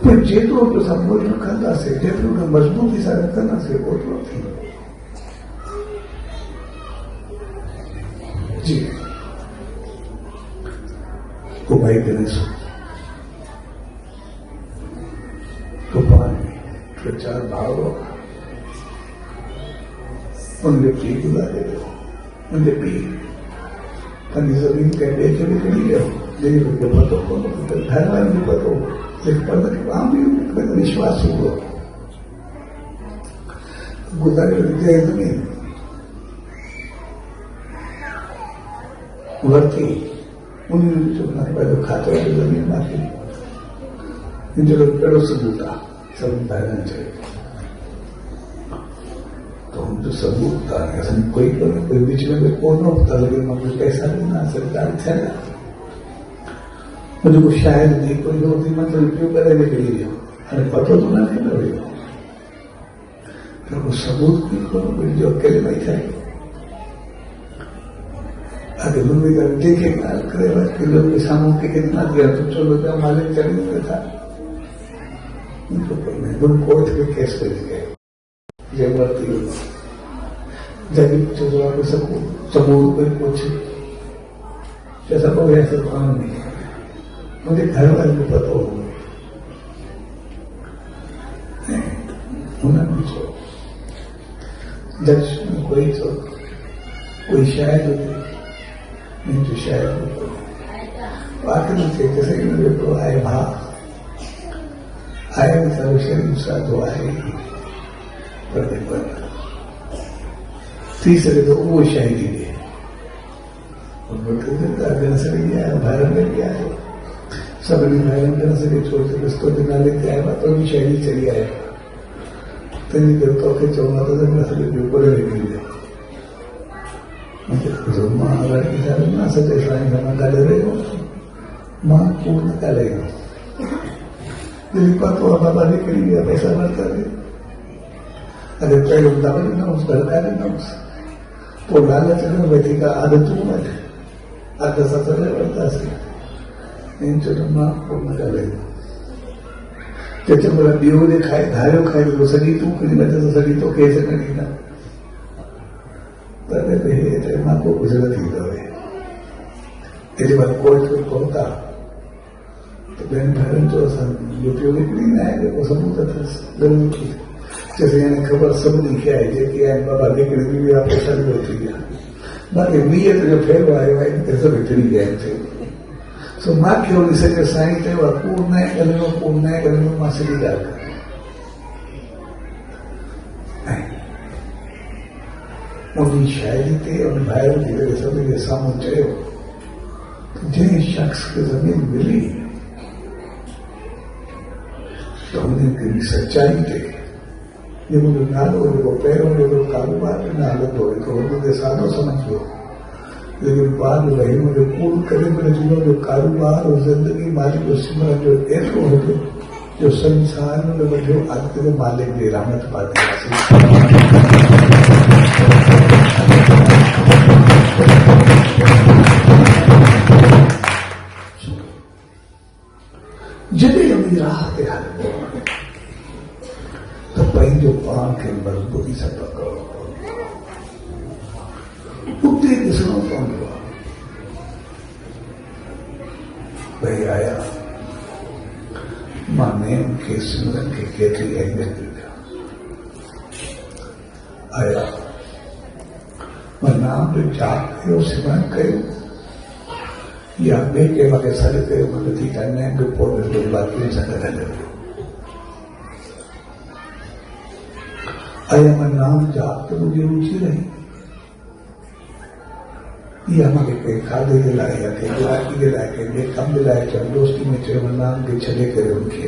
पर जेतिरो बि असां मुल्ह रखंदासीं जेतिरो बि मज़बूती सां रखंदासीं ओतिरो थींदो। जी को भाई गणेश तो पानी टे चार भाव उनके पी गुज़ारे रहो उनके पी पंहिंजी ज़मीन कंहिं ॿिए खे विकिणी ॾियो जंहिंखे पतो कोन्हे घर वारनि खे पतो लेकिन विश्वास हुआ गुज़ारे ज़मीन वरती उन पंहिंजो खातो ज़मीन मांखे हिनजो कहिड़ो सबूत आहे सभिनी ॿाहिरां चयो तो हुनजो सबूत आहे असांखे कोई विच में कोन था लॻे मां कुझु पैसा ॾिना सरकार थियल आहे मुझे कुछ शायद नहीं कोई होती मतलब क्यों करे निकली गया अरे पता तो ना नहीं लगे तो वो सबूत भी करो जो अकेले बैठा है अगर मम्मी का देखे माल करे कि लोग किसानों के कितना दिया तो चलो क्या मालिक चलने था उनको कोई नहीं उन कोर्ट के केस कर गए जबरती जब जो सबूत पर कुछ जैसा कोई ऐसा काम नहीं मुझे घर वाले को पता हो उन्होंने जज में कोई शायद नहीं तो शायद आखिर से जैसे कि मुझे तो आए भा आए सर्वशरीर सा तो आए पढ़ने पर तीसरे तो वो शायद ही है भारत में क्या है सभिनी भाइयों खे न सघे छो त रस्तो जे नाले ते आयो तो बि शहरी चढ़ी आयो तंहिंजे करे तोखे चवंदा त न सघे ॿियो पर निकिरी वियो तो माँ अगर ना सके साईं घणा ॻाल्हि रहियो मां पूर्ण ॻाल्हायो दिली पतो बाबा निकिरी विया पैसा वरिता अरे पहिरियों दॿ ॾिनोसि घर ॾिनोसि पोइ लालच में वधीक आदतूं वधि आदत सां सॼे वरितासीं इन चयो मां पूर्ण ॻाल्हायो चए पर ॿियो ॾेखारे धारियो खाए थो सॼी तूं खणी वठे त सॼी तोखे खणी ॾींदा तॾहिं हे मां को गुज़र थींदो आहे तेॾी महिल कोर्ट में पहुता तो ॿियनि भाइरनि जो असां लुटियो निकिरी न आहे जेको सबूत अथसि चइसि हाणे ख़बर सभिनी खे आहे जेके आहिनि बाबा निकिरी बि विया पैसा बि थी विया बाक़ी नीयत जो फेरो आयो आहे त सभु विकिणी विया आहिनि सो मूंखे वञी सॼो साईं चयो आहे कूड़ न ॻाल्हाइणो मां सिधी ॻाल्हि कयां उन शायरी ते उन भाइरनि जी करे सभिनी जे साम्हूं चयो जंहिं शख़्स खे ज़मीन मिली तो उनकी सच्चाई थे ये मुझे नालो जेको पहिरों जेको कारोबार में न हलंदो हुयो तो हुनखे सादो सम्झियो लेकिन बाद वही मुझे कूड़ करे मिले जो कारोबार और जिंदगी मालिक जो सिमरन जो एतिरो हुयो जो संसार में वॾो अॻिते मालिक जी रहमत पाती जॾहिं उन राह ते हलंदो त पंहिंजो पाण खे मज़बूती सां पकड़ो उते ॾिसणो पवंदो आहे भई आया मां नेम खे सिमरन खे केतिरी अहमियत ॾिनी आया मां नाम जो जाप कयो सिमरन कयो या ॿिए कंहिं वक़्तु सॾु कयो मां नथी करना जो पोइ बाक़ी सां गॾु हलियो आया मां नाम जाप त मुंहिंजी रुचि रही या मूंखे कंहिं खाधे जे लाइ या कंहिं गिराकी जे लाइ कंहिं ॿिए कम जे लाइ चयो दोस्ती में चयो नाम खे छॾे करे उनखे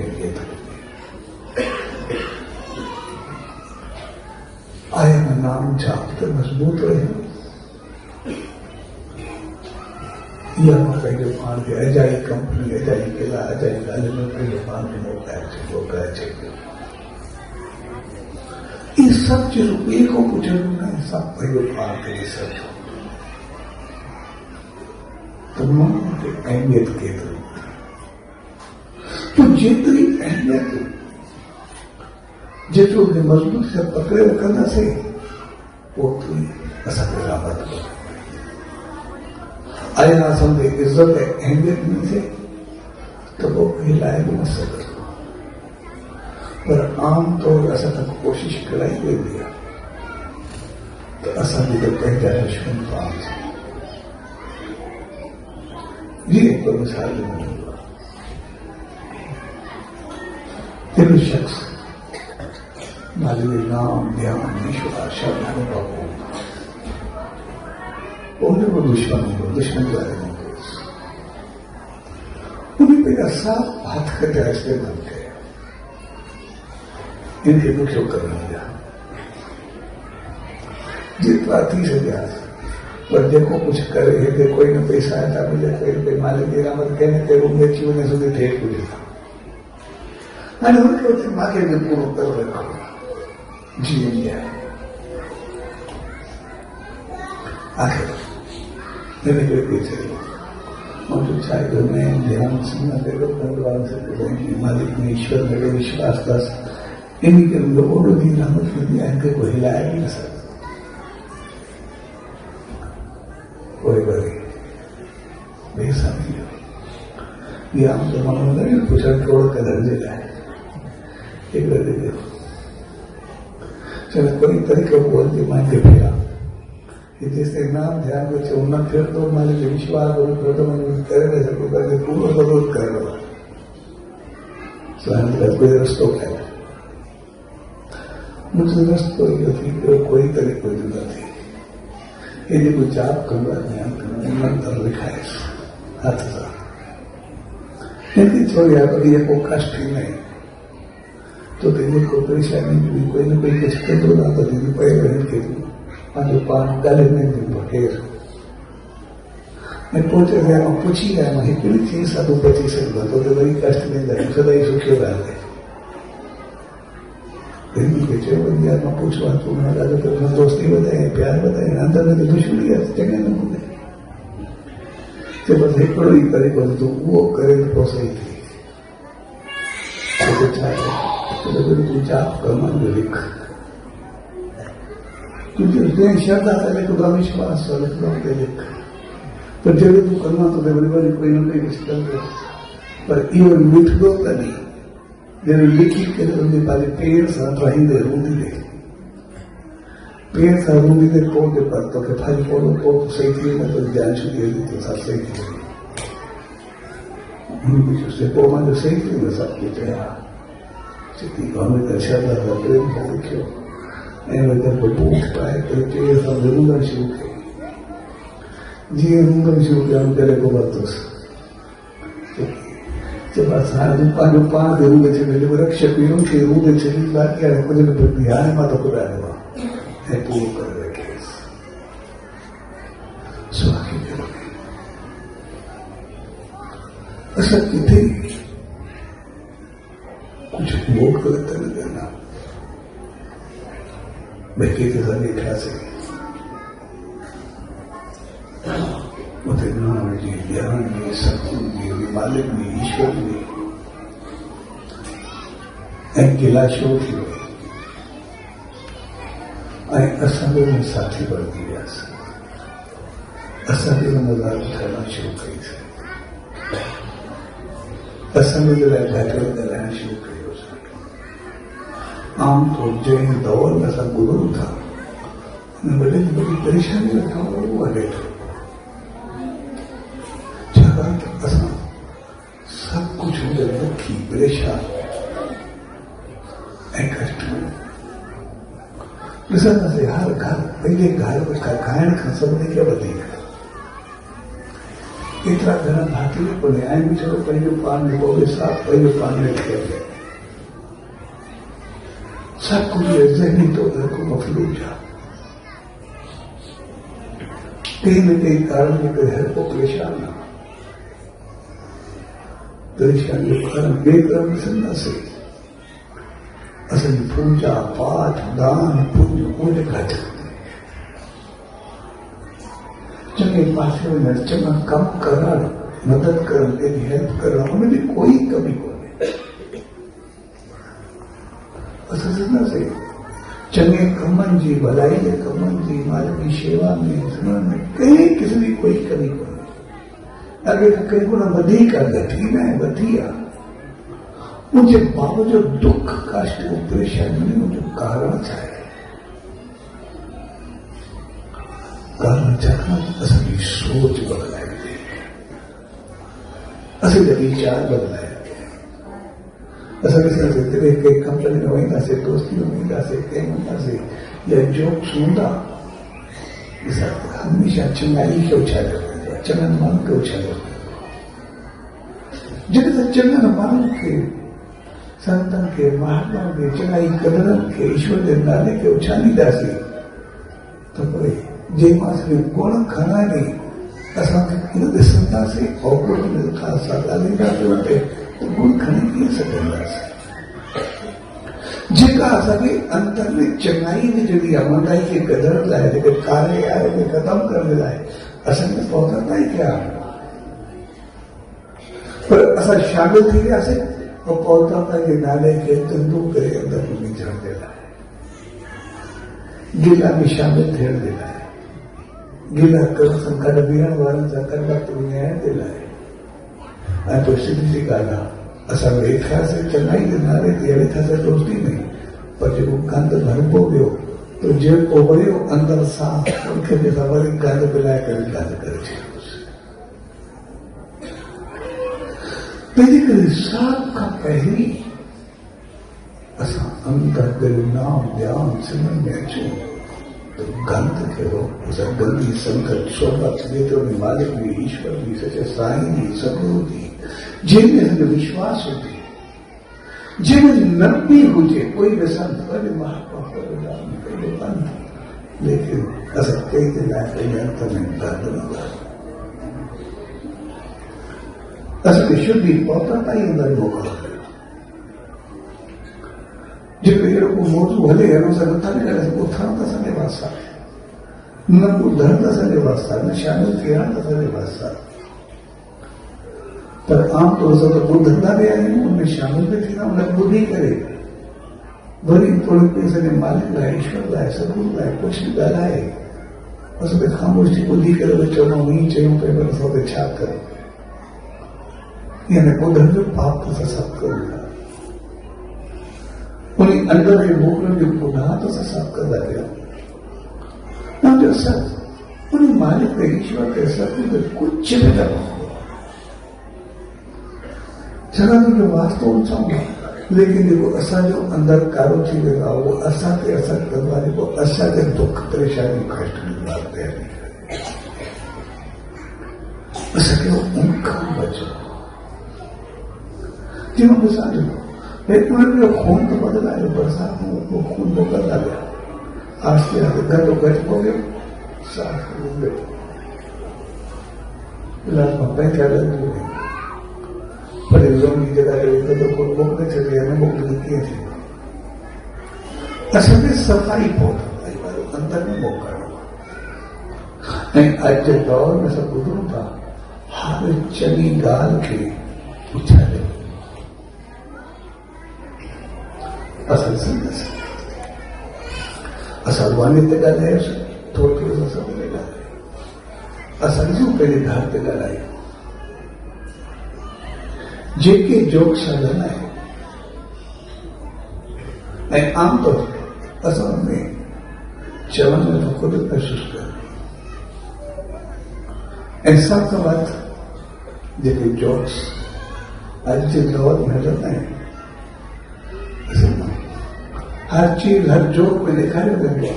आया मां नाम जाप त मज़बूत रहियो या मां पंहिंजो पाण खे अजाई कंपनी अजाई किला अजाई ॻाल्हि में पंहिंजो पाण खे मोटाए छॾियो करे छॾियो इहे सभु चीज़ूं ॿिए खां पुछणो न आहे सभु पंहिंजो पाण खे ॾिसणो तो मां खे अहमियत केतिरी तो जेतिरी अहमियत जेतिरो मज़बूत सां पकड़े रखंदासीं ओतिरी असांखे राहत मिलंदी आया असांखे इज़त ऐं अहमियत न थिए त पोइ हिलाए बि न सघंदो पर आम तौर असां खां कोशिशि कराई वेंदी आहे त असांजी त पंहिंजा दुश्मन पाण जीअं हिकु मिसाल ॾिनो आहे हिकु शख़्स मालिक नाम ध्यान विश्वास शब्द बाबू उनमें दुश्मन हो दुश्मन वाले नहीं उन्हें मेरा साफ हाथ कटा इस्तेमाल किया इनके दुखियों करने दिया जितना थी सके पर देखो कुछ करे है कोई न पैसा आता मिले कोई पे मालिक की रहमत कहने के रूम में चीवने सुधी ठेक मिलेगा અને ઉનકે ઉતે માકે ને પૂરો કરો રખો જીએ ગયા आखिर मैंने कोई पूछे और जो चाहे मैं ध्यान सुनना देखो भगवान से मालिक में ईश्वर मेरे विश्वास बस इन्हीं के लोगों ने भी रहमत मिली इनके को हिलाया भी न सकता कोई बड़ी बेसामी ये हम तो मानो नहीं पूछा छोड़ कर दर्जे लाए एक बार देखो चलो कोई तरीका बोल के मान के फिरा जैसे नाम ध्यान में उन्ना फिर तो मालिक विश्वास और करे नहीं सको करके पूरा बदल कर लो स्वयं का कोई रस्तो है मुझे रस्तो ये थी कोई तरीको जुदा थी यदि कोई जाप करना ध्यान करना मंत्र लिखा है हाथ से यदि छोड़ी आप ये को कष्ट ही नहीं तो तेरे को परेशानी भी कोई न कोई कुछ कर दो ना तो दीदी पहले रह के जो पान गले में भी भटेर मैं पोते गया पूछी गया मैं हिकिड़ी चीज साधु बची सघंदो तो वरी कष्ट ॾींदा सदाई सुखियो रहंदे के चयो यार मां पूछो तूं ॾाढो तो दोस्ती वधाए प्यार वधाए अंदर में तो दुश्मनी आहे चङे नमूने तो बस हिकिड़ो ई तरीक़ो तूं उहो करे तो सही थी तूं जाप कर्म जो लिख तुझे श्रद्धा से लिख विश्वास से लिख लिख पर जब तू करना तो वरी वरी कोई न कोई मुश्किल पर इहो लिखंदो तॾहिं जब लिखी करे उनके पाले पेड़ सां ठाहींदे रूंदीदे पेड़ सां रूंदीदे पोइ जे पर तोखे फल पोइ सही थी वेंदा तो ध्यान छुटी वेंदी तो सां सही थी वेंदी पोइ मुंहिंजो सही थी वेंदो सभु कुझु सिधी गवर्नमेंट श्रद्धा सां प्रेम सां लिखियो ऐं वरी बूट पाए करे पेड़ सां रूंदण शुरू कयो जीअं रूंदण शुरू कयो करे पोइ वरितोसि पंहिंजो पाण ते रूंदे छॾे रक्षक खे रूंदे छॾी बाक़ी हाणे कुझु न पियो हाणे मां तोखे ॿुधायो आहे ऐं पूरो करे रखियसि सुवाकी असां किथे कुझु उहो ग़लति न करना भई कंहिंखे असां ॾेखारींदासीं उते नाम जी ज्ञान जी सतगुरु जी मालिक जी ईश्वर जी ऐं गिला छो थी वई ऐं असां बि हुन साथी बणिजी वियासीं असां बि हुन लाइ ठहणु शुरू कईसीं असां बि लाइ घटि ॻाल्हाइणु शुरू कयोसीं आमतौर जंहिं दौर में असां गुज़रूं था हुन वॾे में वॾी परेशानी खां उहो हले थो असां सब कुछ हुनजे दुखी परेशान ऐं कष्ट में ॾिसंदासीं हर घर पंहिंजे घर में खाइण खां सभिनी खे वधीक एतिरा घर भाती कोन्हे ऐं बि छो पंहिंजो पान जेको साफ़ पंहिंजो पान में थिए सभु कुझु ज़हनी तौर ते मफ़लूज आहे कई न कई कारण जे करे हर को परेशान आहे परेशानी जो कारण बेकरम ॾिसंदासीं असांजी पूजा पाठ दान पुण्य उन घटि चङे पासे वञणु चङा कम करणु मदद करणु कंहिंजी हेल्प करणु हुनजी कोई कमी कोन्हे असां ॾिसंदासीं चङे कमनि जी भलाई जे कमनि जी मालिक जी शेवा में सुनण में कंहिं क़िस्म जी कोई कमी कोन्हे अॻे कंहिं गुण वधीक घटी न आहे वधी आहे उनजे बावजूद दुख कष्ट परेशानी जो कारण छा आहे कारण छाकाणि असांजी सोच बदिलाए वई असांजा वीचार बदिलाए असां ॾिसंदासीं तॾहिं कंहिं कंपनी में वेंदासीं दोस्ती में वेंदासीं कंहिं वेंदासीं या जोक्स हूंदा हमेशह चङाई खे उछालियो वेंदो आहे चङनि माण्हुनि खे उछालियो जॾहिं त चङनि माण्हुनि खे संतनि खे महात्माउनि खे चङाई कदरनि खे ईश्वर जे नाले खे उछालींदासीं त पोइ जंहिं मां सिर्फ़ु गुण खणाए असांखे न ॾिसंदासीं औगुण खां असां ॻाल्हाईंदासीं गुण खणी कीअं सघंदासीं जेका असांखे अंदर में चङाई विझणी आहे मंदाई खे कढण लाइ जेके कारे आहे उहे ख़तमु करण लाइ असांखे पहुचंदा ई थिया पर असां शामिल थी वियासीं और पहुचंदा जे नाले खे तंदू करे अंदर में विझण जे लाइ गिला में शामिल थियण जे लाइ गिला करण सां गॾु बीहण वारनि सां कंडक्ट विञाइण जे लाइ ऐं पोइ सिधी सी ॻाल्हि आहे असां वेठासीं चङाई जे नाले ते वेठासीं दोस्ती में पर जेको गंद भरबो वियो त जेको वियो अंदर सां उनखे बि असां वरी गंद मिलाए करे ॻाल्हि करे छॾियोसीं तंहिंजे करे सभ खां पहिरीं असां अंदर दिलि नाम ध्यान सिमरन में अचूं तो गंद खे असां गंदी संगत सोबत जेतिरो बि मालिक जी ईश्वर जी सचे साईं जी सतगुरु जी जंहिंमें असांजो विश्वास हुजे जंहिंमें न बि हुजे कोई बि संत वॾे महात्मा पंहिंजो पंथ लेकिन असां कंहिंजे लाइ पंहिंजे हथ में गंद न असली शुद्धि पहुंचा ताई अंदर मौका जो को मौजू भले है उसे बता नहीं लगा वो था तसले वास्ता न को धन तसले वास्ता न शामिल किया तसले वास्ता पर आम तौर से तो वो धंधा भी आए उनमें शामिल भी थी ना उन्हें बुद्धि करे वरी थोड़े पैसे ने मालिक लाए ईश्वर लाए सदगुरु लाए कुछ भी लाए उसमें खामोशी बुद्धि करे तो चलो नहीं चाहिए पे बस सब छाप करो यानी वो धंधो पाप तो सब करूंगा उन्हीं अंदर के मोकल जो पुनः तो सब कर दिया ना जो सब उन्हीं मालिक के ईश्वर के सब कुछ भी दबा चला जो वास्तव चाहूंगा लेकिन देखो असा जो अंदर कारो थी लगा वो असा के असर करवा देखो असा के दुख परेशानी कष्ट निवारते हैं असा के उनका बचो जीवन में साझो लेकिन जो खून तो बदला है बरसात में वो खून बदला गया आस्ते आस्ते घर तो गट हो गया साफ हो गया इलाज में पैसा लग गया परिजन की जगह तो कोई मुक्त चले हमें मुक्त किए थे असल में सफाई बहुत अंदर में मौका आज के दौर में सब बुजुर्ग था हर चली गाल के उछाले असल संदेश असल वाणी ते गाले थोड़ी थोड़ी सब गाले असल जो पहले धार ते गालाई जेके जोक साधन है आमतौर पर असल में चवन में तो खुद महसूस कर ऐसा का बात जेके जोक्स आज के दौर में रहता है हर चीज हर जोक में लिखा रहता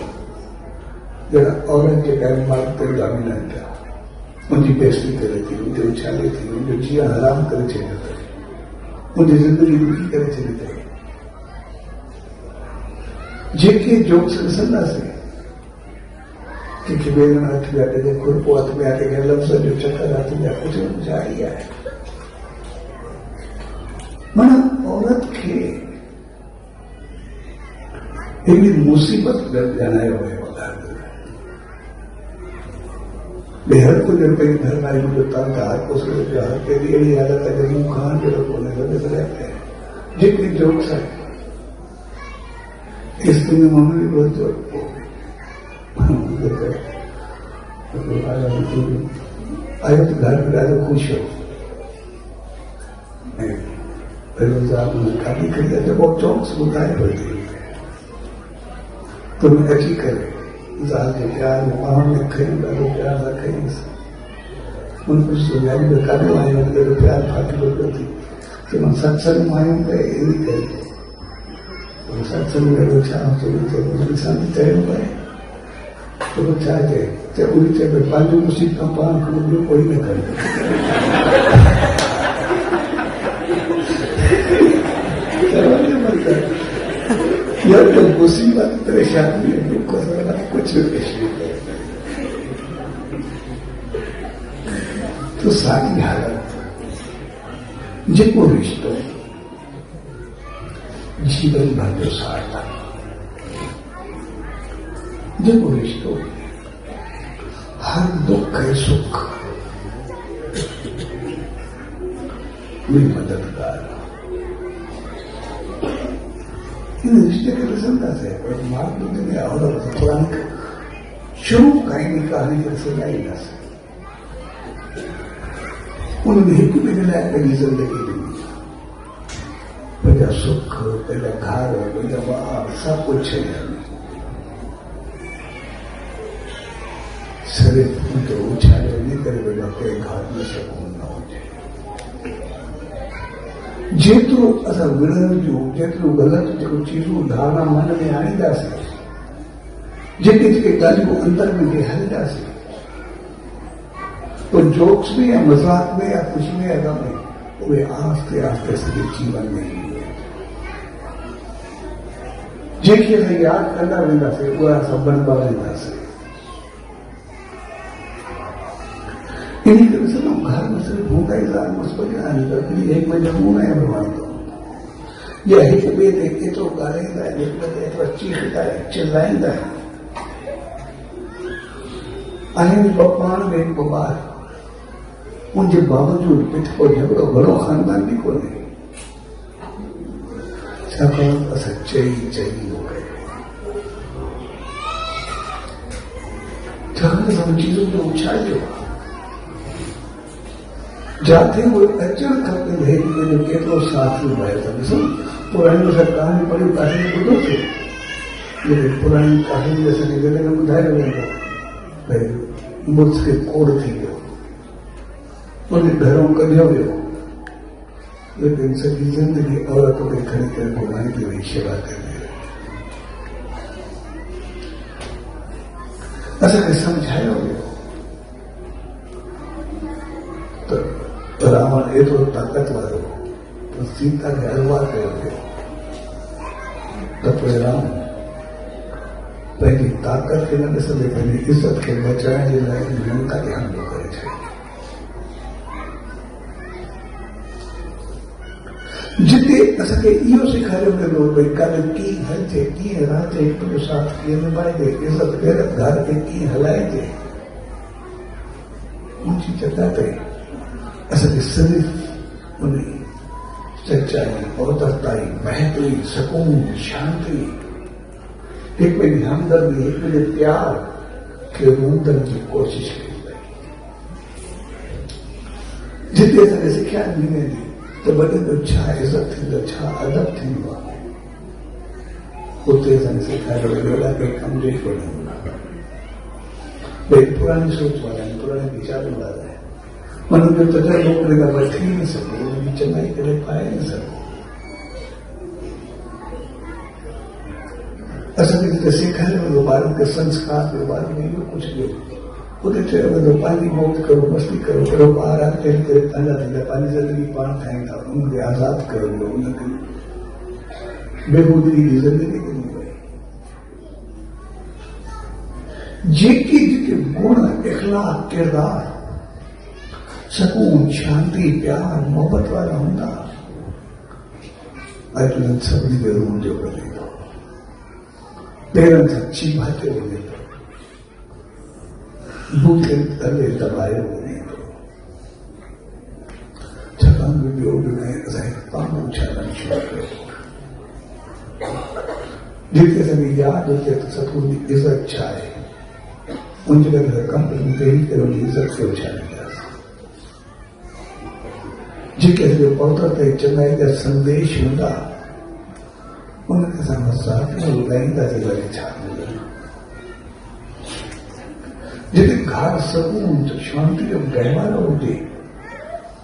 जरा औरत के कारण बात कर डोमिनेंट था उनकी बेइज्जती करे थी उनके उछाले थी उनके जिया हराम करे चले थे उनकी जिंदगी दुखी करे चले थे जेके जोक से संदा से कि बेगन हाथ में आते थे खुद को हाथ में आते गए लफ्ज जो चक्कर आते थे कुछ न कुछ आ ही आए मना औरत के एक मुसीबत जनाए हुए बेहद को जब कहीं घर आई मुझे तंग हाथ को हाथ के लिए ही आदत है जब मुंह खान जो बोलने लगे रहते हैं जितनी जोक्स है इस दिन में मम्मी भी बहुत जोक आया तो घर में आया खुश हो काफी कर जब वो जोक्स बुलाए पड़ती तो मैं अच्छी करे जाल के प्यार में मां ने खरी डालो प्यार ना खरी उन कुछ सुनाई में काटे आए उनके प्यार फाटी लोग थी कि मैं सत्संग मायूं पे यही करे तो सत्संग में वो चाह तो इंसान तय हो गए तो वो चाहे चाहे उन्हीं चाहे पांचों मुसीब का पान को कोई न करे यह तो मुसीबत परेशानी है दुख कुछ तो सारी हालत जिनको रिश्तो जीवन भर जो सारता जिनको रिश्तो हर दुख है सुख मेरी मददगार रिश्ते के प्रसन्नता से मार्ग में और थोड़ा शुरू कहीं कहानी के सुनाई ना से उन्होंने एक मिला पहली जिंदगी दी पहला सुख पहला घर पहला बाप सब कुछ है शरीर तो उछाले नहीं करे बेटा के घर में सुकून न हो जाए जेतिरो असां विढ़ण जो जेतिरो ग़लति जेको चीज़ूं धारणा मन में आणींदासीं जेके जेके ॻाल्हियूं अंदर में विहारींदासीं तो जोक्स में या मज़ाक में या ख़ुशी में या गम में उहे आस्ते आस्ते सॼे जीवन में ईंदियूं जेके असां यादि कंदा वेंदासीं उहे असां बनबा वेंदासीं इन्हीं तरह से लोग घर में सिर्फ भूखा ही जान मुझ पर क्या नहीं करती एक महीने मुंह नहीं भगवान को या हित बे देखे तो गालेगा एक चीखता है चिल्लाएगा अहिंद भगवान में बार उनके बावजूद पिठ को झगड़ो घड़ो खानदान भी को नहीं छाकाणि सच्चाई चाहिए हो गए छाकाणि सब चीजों को उछालियो जाते हुए अचल खपे भेज में केतरो साथ में भाई था ॾिसो पुरानी सब कहानी पढ़ी काशी में ॿुधो थे लेकिन पुरानी कहानी जैसे निकले में ॿुधायो वेंदो भाई मुर्स खे कोड़ थी वियो उन घरों कढियो वियो लेकिन सॼी जिंदगी औरत खे खणी करे भॻवान की वही शेवा करे असांखे सम्झायो वियो तो रावण एतिरो ताक़त वारो तो सीता खे अगवा कयो वियो त पोइ राम पंहिंजी ताक़त खे न ॾिसंदे पंहिंजी इज़त खे बचाइण जे लाइ लंका ते हमिलो करे छॾियो जिते असांखे इहो सेखारियो वेंदो भई कल कीअं हलजे कीअं रहजे हिक ॿिए साथ कीअं निभाइजे इज़त गैरत घर खे कीअं हलाइजे ऊंची जॻह ते असांखे सिर्फ़ उन सच्चाई औरताई महतरी सुकून शांति हिक ॿिए जी हमदर्दी हिक ॿिए जे प्यार खे रूंदण जी कोशिश कई वई जिते असांखे सिखिया ॾिनी वेंदी तो वॾे जो छा इज़त थींदो छा अदब थींदो आहे उते असांखे सेखारियो वेंदो अहिड़ा कंहिं कम जो ई कोन हूंदा भई पुरानी सोच वारा आहिनि पुराणे वीचारनि वारा आहिनि मन जो तजुर्बो करे था वठी न सघो उनजी चङाई करे पाए न सघो असांखे जिते सेखारियो वेंदो ॿारनि खे संस्कार ॾियो ॿारनि खे इहो कुझु ॾियो उते चयो वेंदो पंहिंजी मौत करो मस्ती करो कहिड़ो ॿार आहे तंहिं करे पंहिंजा थींदा पंहिंजी ज़िंदगी पाण ठाहींदा उनखे आज़ादु कयो वियो उनखे बेहूदगी जी ज़िंदगी ॾिनी वई जेके जेके गुण इख़लाक़ किरदार सुकून शांति प्यार मोहब्बत वारा हूंदा अॼु उन्हनि सभिनी खे रूम जो करे थो पेरनि सां चीभाते वञे थो बूथे तले दबाए वञे थो छाकाणि ॿियो बि न असांखे पाण उछालणु शुरू कयो जिते असांजी यादि हुजे त सतगुरू जी इज़त छा आहे उनजे करे कंपनी पहिरीं करे उनजी इज़त खे उछालींदासीं जेके असांजो पौधर ते चङाई जा संदेश हूंदा उनखे असां मज़ाक में ॿुधाईंदासीं वरी छा मिलंदो जिते घर सुकून शांति जो गहवारो हुजे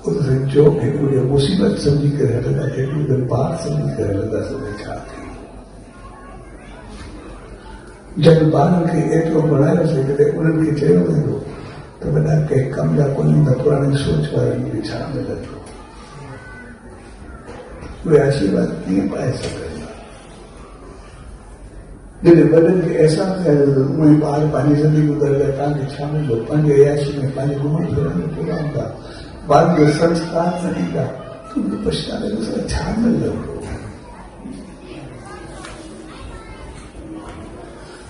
उते जो हिकिड़ी मुसीबत सम्झी करे हलंदा हिकिड़ी बात सम्झी करे हलंदासीं उते छा थिए जब ॿारनि खे एतिरो बणायोसीं किथे उन्हनि खे चयो वेंदो त वॾा कंहिं कम जा कोन ईंदा पुराणी सोच वारनि खे छा मिलंदो उहे आशीर्वाद कीअं पाए सघंदा जॾहिं वॾनि खे अहसासु थियणो उहे ॿार पंहिंजी ज़िंदगी गुज़ारे तव्हांखे छा मिलंदो पंहिंजे अयाशी में पंहिंजे घुमण फिरण में पूरा हूंदा ॿारनि खे संस्कार न ॾींदा त उनखे पछतावे छा मिलंदो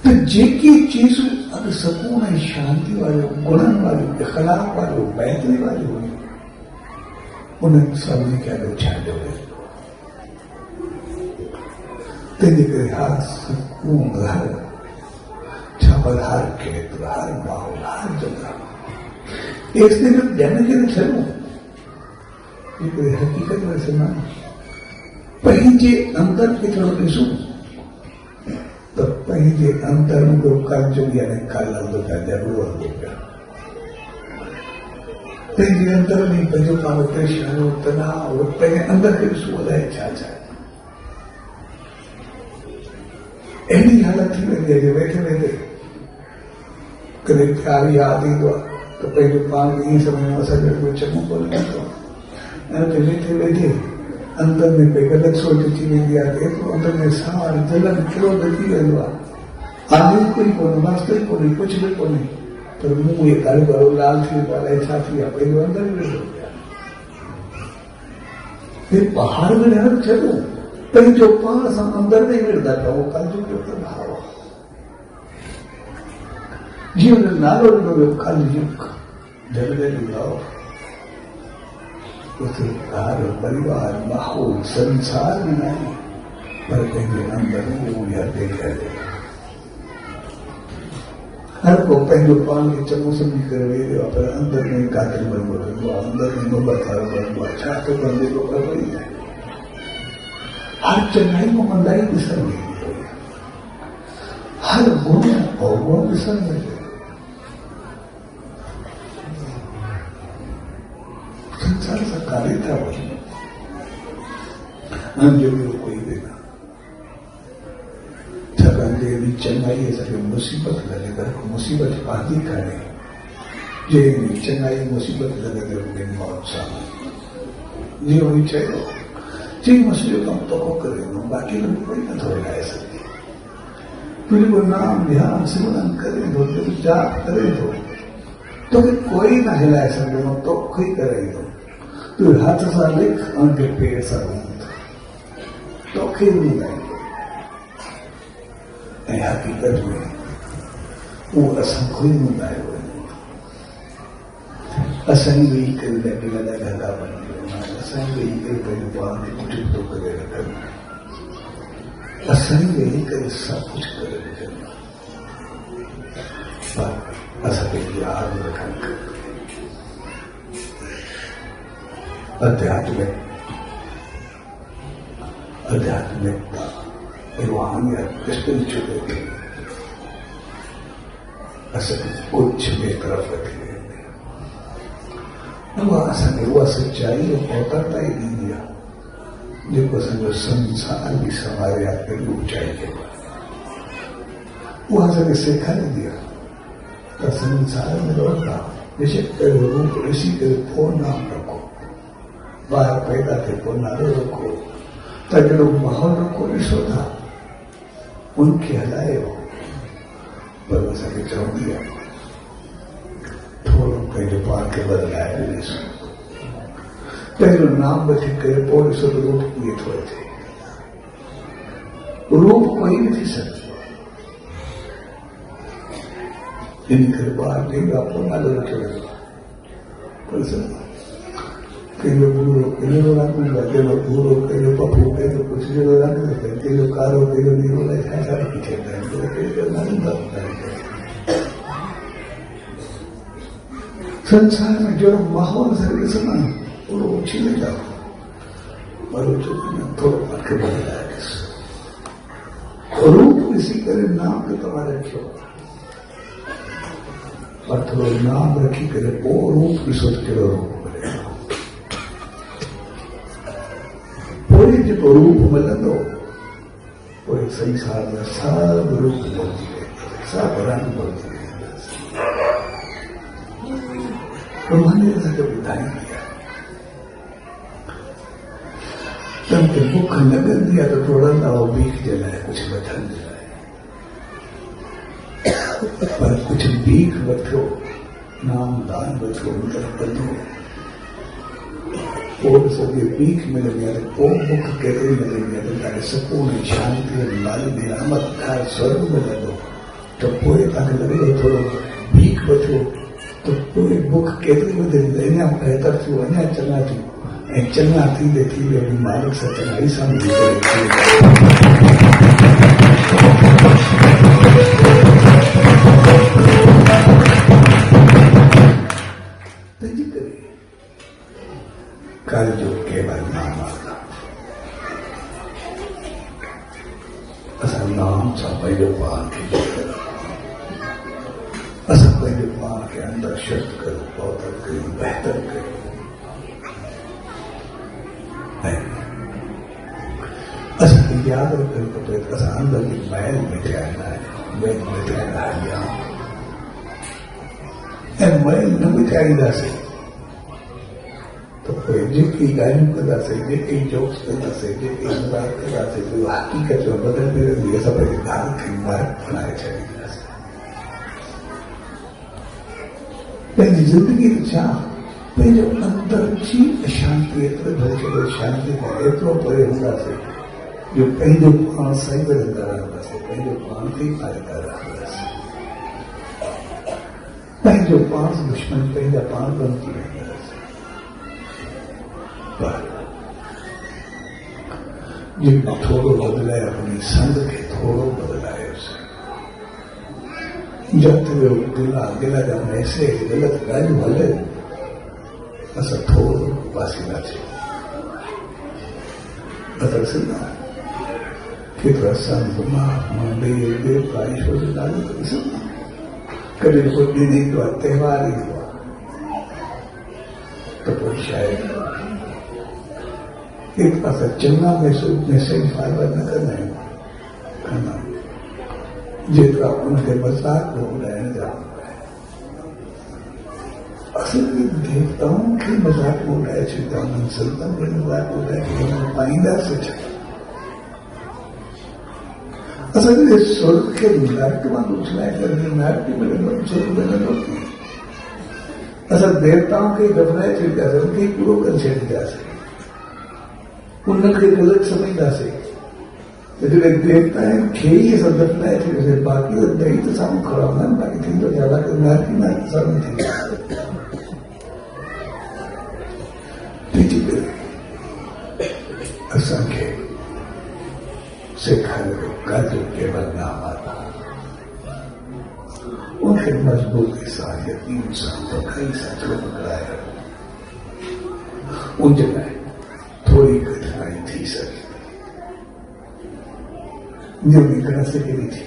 त जेकी चीज़ूं अॻु सुकून ऐं शांति वारियूं गुणनि वारियूं इख़लाक़ वारियूं बहितरी वारियूं हुयूं उन्हनि सभिनी खे अॻु छाॾियो वेंदो तंहिंजे करे हर सुकून हर छापर हर खेत्र हर माहौल हर जगह एतिरे में ॼण खे न छॾूं हिकिड़े हक़ीक़त में समान पंहिंजे अंदर खे थोरो ॾिसूं त पंहिंजे अंदर में कर्ज यानी कल हलंदो पिया ज़रूरु हलंदो पिया पंहिंजे अंदर में पंहिंजो पाण परेशानियूं तनाव पंहिंजे अंदर खे ॾिसो अलाए छा छा अहिड़ी हालत थी वेंदी आहे वेठे वेठे कॾहिं प्यार यादि ईंदो आहे त पंहिंजो पाण खे ईअं सम्झो असांजो कोई चङो कोन ईंदो आहे ऐं वेठे वेठे अंदर में कोई ग़लति सोच अची वेंदी आहे एतिरो अंदर में साड़ जलन किरो थी वेंदो आहे आदमी कोई कोन्हे वास्तव कोन्हे कुझु बि कोन्हे पर मुंह ये काले करो लाल थी वाला ऐसा थी अपने अंदर में हो गया। फिर पहाड़ में रहना चलो कहीं जो पास अंदर नहीं मिलता था वो कल जो भाव जीवन नारो कल युग जगह लगाओ उसे घर परिवार माहौल संसार में नहीं पर कहीं अंदर वो या देखा जाए हर को पहले पान के चम्मच भी कर पर अंदर में कातिल बन बोलो अंदर में बता बन अच्छा तो बंदे को कर रही है हर चेन्नई को मंदाई दिशा नहीं हर गुण और गुण दिशा नहीं संसार सा कार्य था वही अंजलि को कोई देना यदि चेन्नई ऐसा मुसीबत लगे घर को मुसीबत बाधी करे जे चेन्नई मुसीबत लगे घर मौत सामने ये होनी चाहिए जी मछलियों का तो को करे बाकी लोग कोई न थोड़ा ला सकते फिर वो नाम ध्यान सिमरन करे दो फिर जाप करे दो तो फिर कोई ना हिलाए सकते तो कोई करे दो तो हाथ सा लिख उनके पेड़ सा तो फिर नहीं लाएंगे हकीकत में वो असंख्य मुद्दाए हुए असंग ही कर लगा धंधा बन गया असंग ही कर परिवार कुछ तो करे रखना असंग ही कर सब कुछ करे रखना पर असंग याद रखना आध्यात्मिकता रूहानियत स्पिरिचुअलिटी असल उच्च में तरफ रखी वो सच्चाई उतरता ही नहीं दिया देखो समझो संसार भी समारे आपके ऊंचाई के वहां से सीखा नहीं दिया तो संसार में लौटता जैसे रूप ऋषि के फोन नाम रखो बाहर पैदा थे फोन नारे रखो ताकि लोग माहौल रखो रिश्व था उनके हलाए हो पर वैसा के चौक दिया थोड़ा पहले पार के बदलाए पहले नाम बचे करे पौड़े सब रूप किए थोड़े थे रूप कोई नहीं थी सर इनके बाद नहीं आपको मालूम चलेगा कई लोग बूढ़ो कई लोग रंग कई लोग बूढ़ो कई लोग पप्पू कई लोग कुछ जो रंग देते हैं कई लोग कारो कई लोग नीरो ऐसा पीछे कई लोग नहीं बनता संसार में जो माहौल से समान वो छीने जाओ और थोड़ा के बदला रूप इसी करे नाम के तुम्हारे रखो और थोड़ा नाम रखी करे वो रूप की सोच के रूप कोई जो रूप मिलंदो कोई संसार में सब रूप बोलती है सब रंग बोलती है तो मैंने ऐसा कभी बताई दिया तब के भूख लगन दिया तो थोड़ा ना वो बीख जलाए कुछ बचन जलाए पर कुछ बीख बचो नाम दान बचो उनका बचो और सब ये बीख मिल गया तो मुख कहते मिल गया तो ताकि सुकून शांति लाल नियामत था स्वर्ग में लगो तो पूरे ताकि लगे थोड़ा बीख बचो तो पूरे मुख कहते बदल लेना बेहतर थी अन्य चलना थी चलना थी देखी अभी मालिक से चलाई समझ कल जो केवल नाम आता असल नाम सा पहले पान के असल पहले पान के अंदर शब्द करो पौधर करो बेहतर करो असल याद रखो तो एक अंदर की मैल मिटाना है मैल मिटाना है यहाँ मैल न मिटाई जा सकती तो कोई जेकी गालियों करता से जेकी जोक्स करता से जेकी मजाक करता से जो हकीकत जो बदल दे ये सब एक दाल की मार्ग बनाए चलेगी पंहिंजी ज़िंदगी चाह पंहिंजो अंदर जी अशांति एतिरो भरे छॾियो शांति खां एतिरो परे हूंदासीं जो पंहिंजो पाण सही रहंदा रहंदासीं पंहिंजो पाण खे पाईंदा रहंदासीं पंहिंजो पाण दुश्मन पंहिंजा पाण बणिजी वेंदासीं पर जिन थोड़ो बदलाए अपनी संग के थोड़ो बदलायोसीं जत वियो गिला ॼण ऐसे ग़लति ॻाल्हियूं हले असां थोरो पासींदासीं दरअसल केतिरा संत महात्मा देवता ईश्वर जो नालो त ॾिसो कॾहिं कोई ॾींहुं ईंदो आहे त्योहार ईंदो आहे त पोइ शायदि एक असां चङा मैसेज फॉरवर्ड न कंदा आहियूं जेतिरा उनखे मज़ाक में उॾाइण जा असल में देवताओं खे मज़ाक में उॾाए छॾींदा उन्हनि संतनि खे मज़ाक में उॾाए छॾींदा पाईंदासीं छा असांजे स्वर्ग खे नर्क वांगुरु उछलाए करे नर्क मिलंदो स्वर्ग मिलंदो असां देवताओं खे घबराए छॾींदासीं उनखे पूरो करे छॾींदासीं उनखे ग़लति सम्झंदासीं जॾहिं देवता खे ई असां दफ़नाए छॾींदासीं बाक़ी त ॾेई त साम्हूं खड़ा हूंदा आहिनि बाक़ी थींदो छा बाक़ी नर्क ई नर्क साम्हूं थींदो तंहिंजे करे असांखे सेखारियो गाजो केवल नाम आता उनखे मज़बूती सां यकीन सां पकड़ी सां छो पकड़ाए उनजे लाइ थोड़ी कठिनाई थी सके जो निकल सके नहीं थी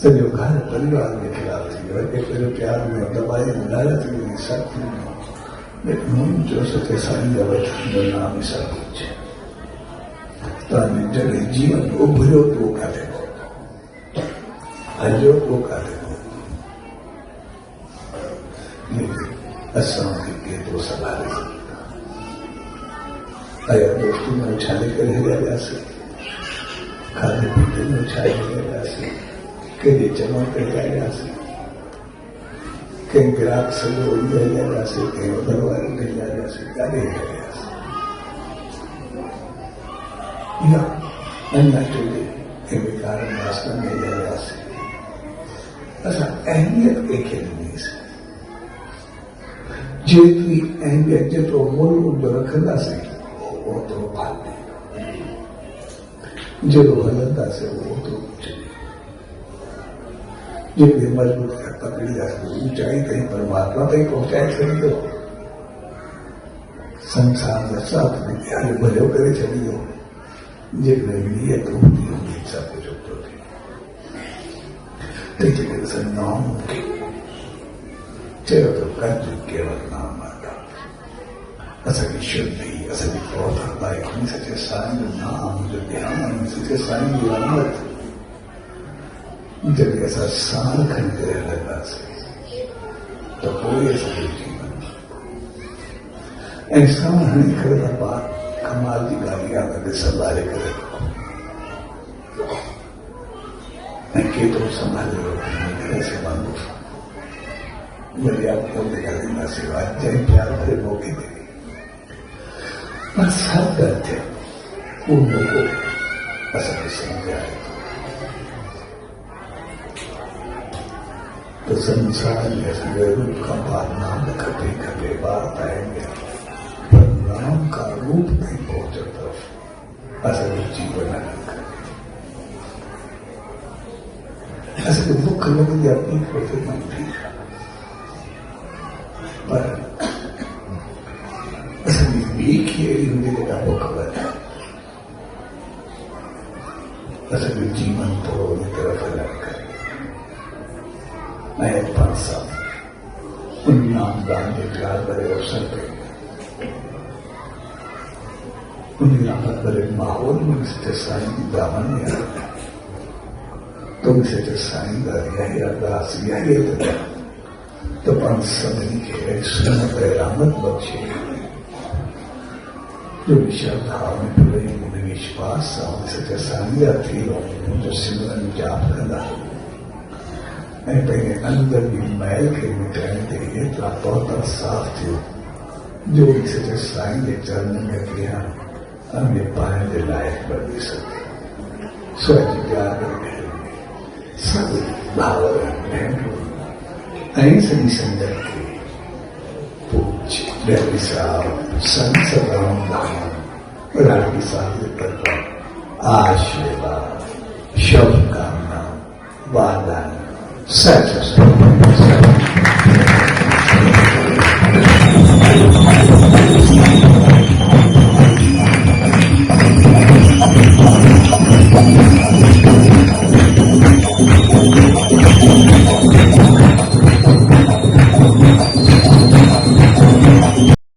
सॼो घर परिवार के खिलाफ थी वियो पहिरियों प्यार में दबाए लालच में सब थी वियो जो सचे साईं जा वचन जो नाम ई सभु कुझु तव्हांजे जॾहिं जीवन उभरियो तो काथे हलियो तो काथे असांखे केतिरो संभाले आया दोस्ती में उछाले करे हलिया वियासीं खाधे पीते में उछाले हलिया वियासीं केॾे चङो करे आयासीं कंहिं ग्राहक सॼो उॾी हलिया वियासीं कंहिं उधर वारे खे हलिया वियासीं काॾे हलिया वियासीं या अञा चोॾे कंहिं विकार रास्ते में हलिया वियासीं असां अहमियत कंहिंखे ॾिनीसीं जेतिरी अहमियत जेतिरो मुल्क रखंदासीं ओतिरो फालतू जहिड़ो हलंदासीं ओतिरो कुझु जेके मजबूत पकड़ींदासीं ऊंचाई ताईं परमात्मा ताईं पहुचाए छॾींदो संसार जा साथ में प्यारे भलियो करे छॾींदो जेकॾहिं नियत हूंदी हूंदी सभु कुझु थो थिए तंहिंजे करे असां नाम खे चयो त कंजु केवल नाम आता असांजी शुद्धि असांजी पवित्रता खणी सचे साईं जो नाम जो ध्यानु सचे साईं जी रहमत जॾहिं असां साण खणी करे हलंदासीं त पोइ असांजो जीवन ऐं साण हणी करे त पाण कमाल जी ॻाल्हि आहे त संभाले करे ऐं केतिरो संभाले करे संभालूं वरी आप कोन ॾेखारींदासीं जंहिं प्यार भरे मौक़े ते बस हर दर्द थे उन लोगों असांखे सम्झ आए तो संसार में असांखे रूप का बार नाम खपे खपे बात आएंगे पर नाम का रूप नहीं पहुंचे तरफ असांजो जीवन असांखे दुख लॻंदी आहे पीठ वठे न ठीक पर असांजी भीख ई अहिड़ी हूंदी त ॾाढो ख़बर आहे असांजो जीवन थोरो उन तरफ़ हलण करे ऐं पाण सां उन नामदान जे प्यार भरे अवसर ते उन रहमत भरे माहौल में सचे साईं जी दामन में तुम सचे साईं का यही अरदास यही तो पाण सभिनी खे सुनत ऐं रहमत बख़्शे जो श्रद्धा में पूरे विश्वास सां सचे साईं जा थी जो सिमरन जाप कंदा ऐं पंहिंजे अंदर जी मैल खे मिटाइण ते एतिरा पहुता साफ़ थियो जो सॼे साईं जे चरणनि में अॻियां अंगे पाइण जे लाइक़ बणी सघे। सो अॼु ॼाण सभु भाउर भेनरूं ऐं सॼी संगत खे पूज्य डेली साहब संत रामदास राठी साहब जे तरफ़ां आशीर्वाद शुभकामना वादा सच